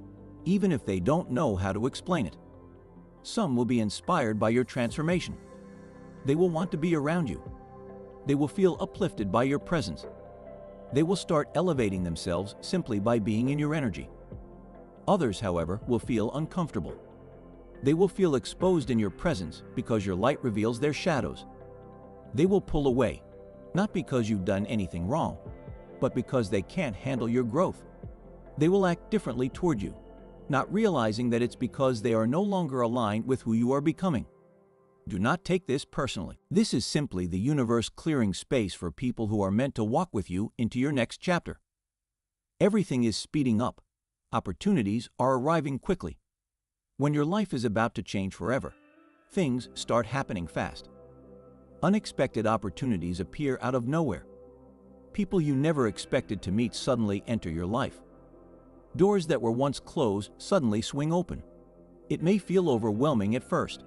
even if they don't know how to explain it. Some will be inspired by your transformation. They will want to be around you. They will feel uplifted by your presence. They will start elevating themselves simply by being in your energy. Others, however, will feel uncomfortable. They will feel exposed in your presence because your light reveals their shadows. They will pull away, not because you've done anything wrong, but because they can't handle your growth. They will act differently toward you, not realizing that it's because they are no longer aligned with who you are becoming. Do not take this personally. This is simply the universe clearing space for people who are meant to walk with you into your next chapter. Everything is speeding up. Opportunities are arriving quickly. When your life is about to change forever, things start happening fast. Unexpected opportunities appear out of nowhere. People you never expected to meet suddenly enter your life. Doors that were once closed suddenly swing open. It may feel overwhelming at first.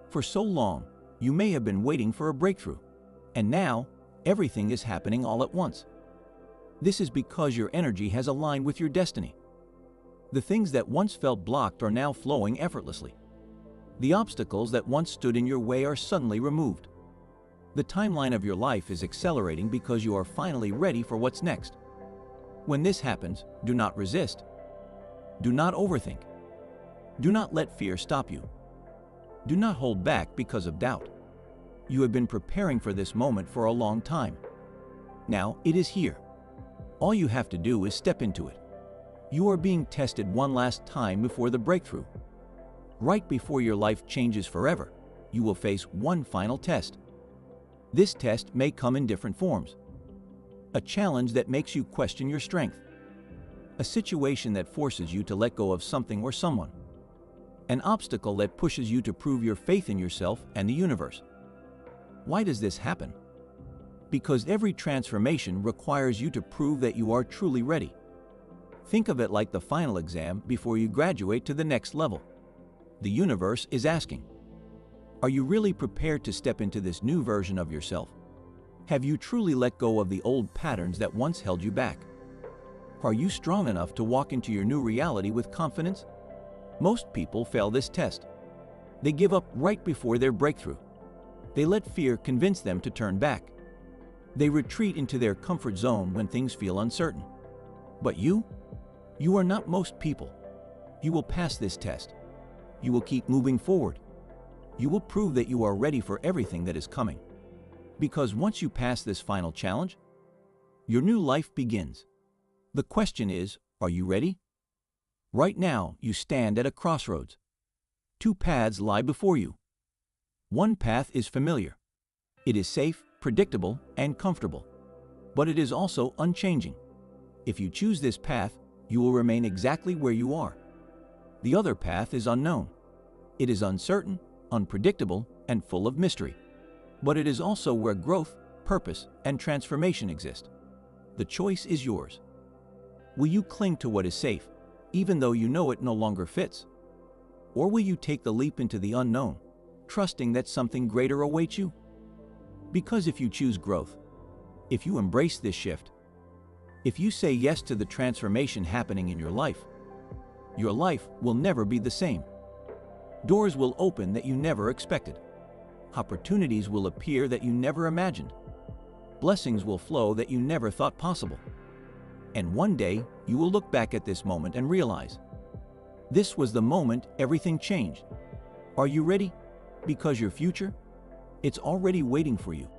For so long, you may have been waiting for a breakthrough, and now everything is happening all at once. This is because your energy has aligned with your destiny. The things that once felt blocked are now flowing effortlessly. The obstacles that once stood in your way are suddenly removed. The timeline of your life is accelerating because you are finally ready for what's next. When this happens, do not resist. Do not overthink. Do not let fear stop you. Do not hold back because of doubt. You have been preparing for this moment for a long time. Now it is here. All you have to do is step into it. You are being tested one last time before the breakthrough. Right before your life changes forever, you will face one final test. This test may come in different forms. A challenge that makes you question your strength. A situation that forces you to let go of something or someone. An obstacle that pushes you to prove your faith in yourself and the universe. Why does this happen? Because every transformation requires you to prove that you are truly ready. Think of it like the final exam before you graduate to the next level. The universe is asking, are you really prepared to step into this new version of yourself? Have you truly let go of the old patterns that once held you back? Are you strong enough to walk into your new reality with confidence? Most people fail this test. They give up right before their breakthrough. They let fear convince them to turn back. They retreat into their comfort zone when things feel uncertain. But you are not most people. You will pass this test. You will keep moving forward. You will prove that you are ready for everything that is coming. Because once you pass this final challenge, your new life begins. The question is, are you ready? Right now, you stand at a crossroads. Two paths lie before you. One path is familiar. It is safe, predictable, and comfortable. But it is also unchanging. If you choose this path, you will remain exactly where you are. The other path is unknown. It is uncertain, unpredictable, and full of mystery. But it is also where growth, purpose, and transformation exist. The choice is yours. Will you cling to what is safe, even though you know it no longer fits? Or will you take the leap into the unknown, trusting that something greater awaits you? Because if you choose growth, if you embrace this shift, if you say yes to the transformation happening in your life will never be the same. Doors will open that you never expected. Opportunities will appear that you never imagined. Blessings will flow that you never thought possible. And one day, you will look back at this moment and realize, this was the moment everything changed. Are you ready? Because your future, it's already waiting for you.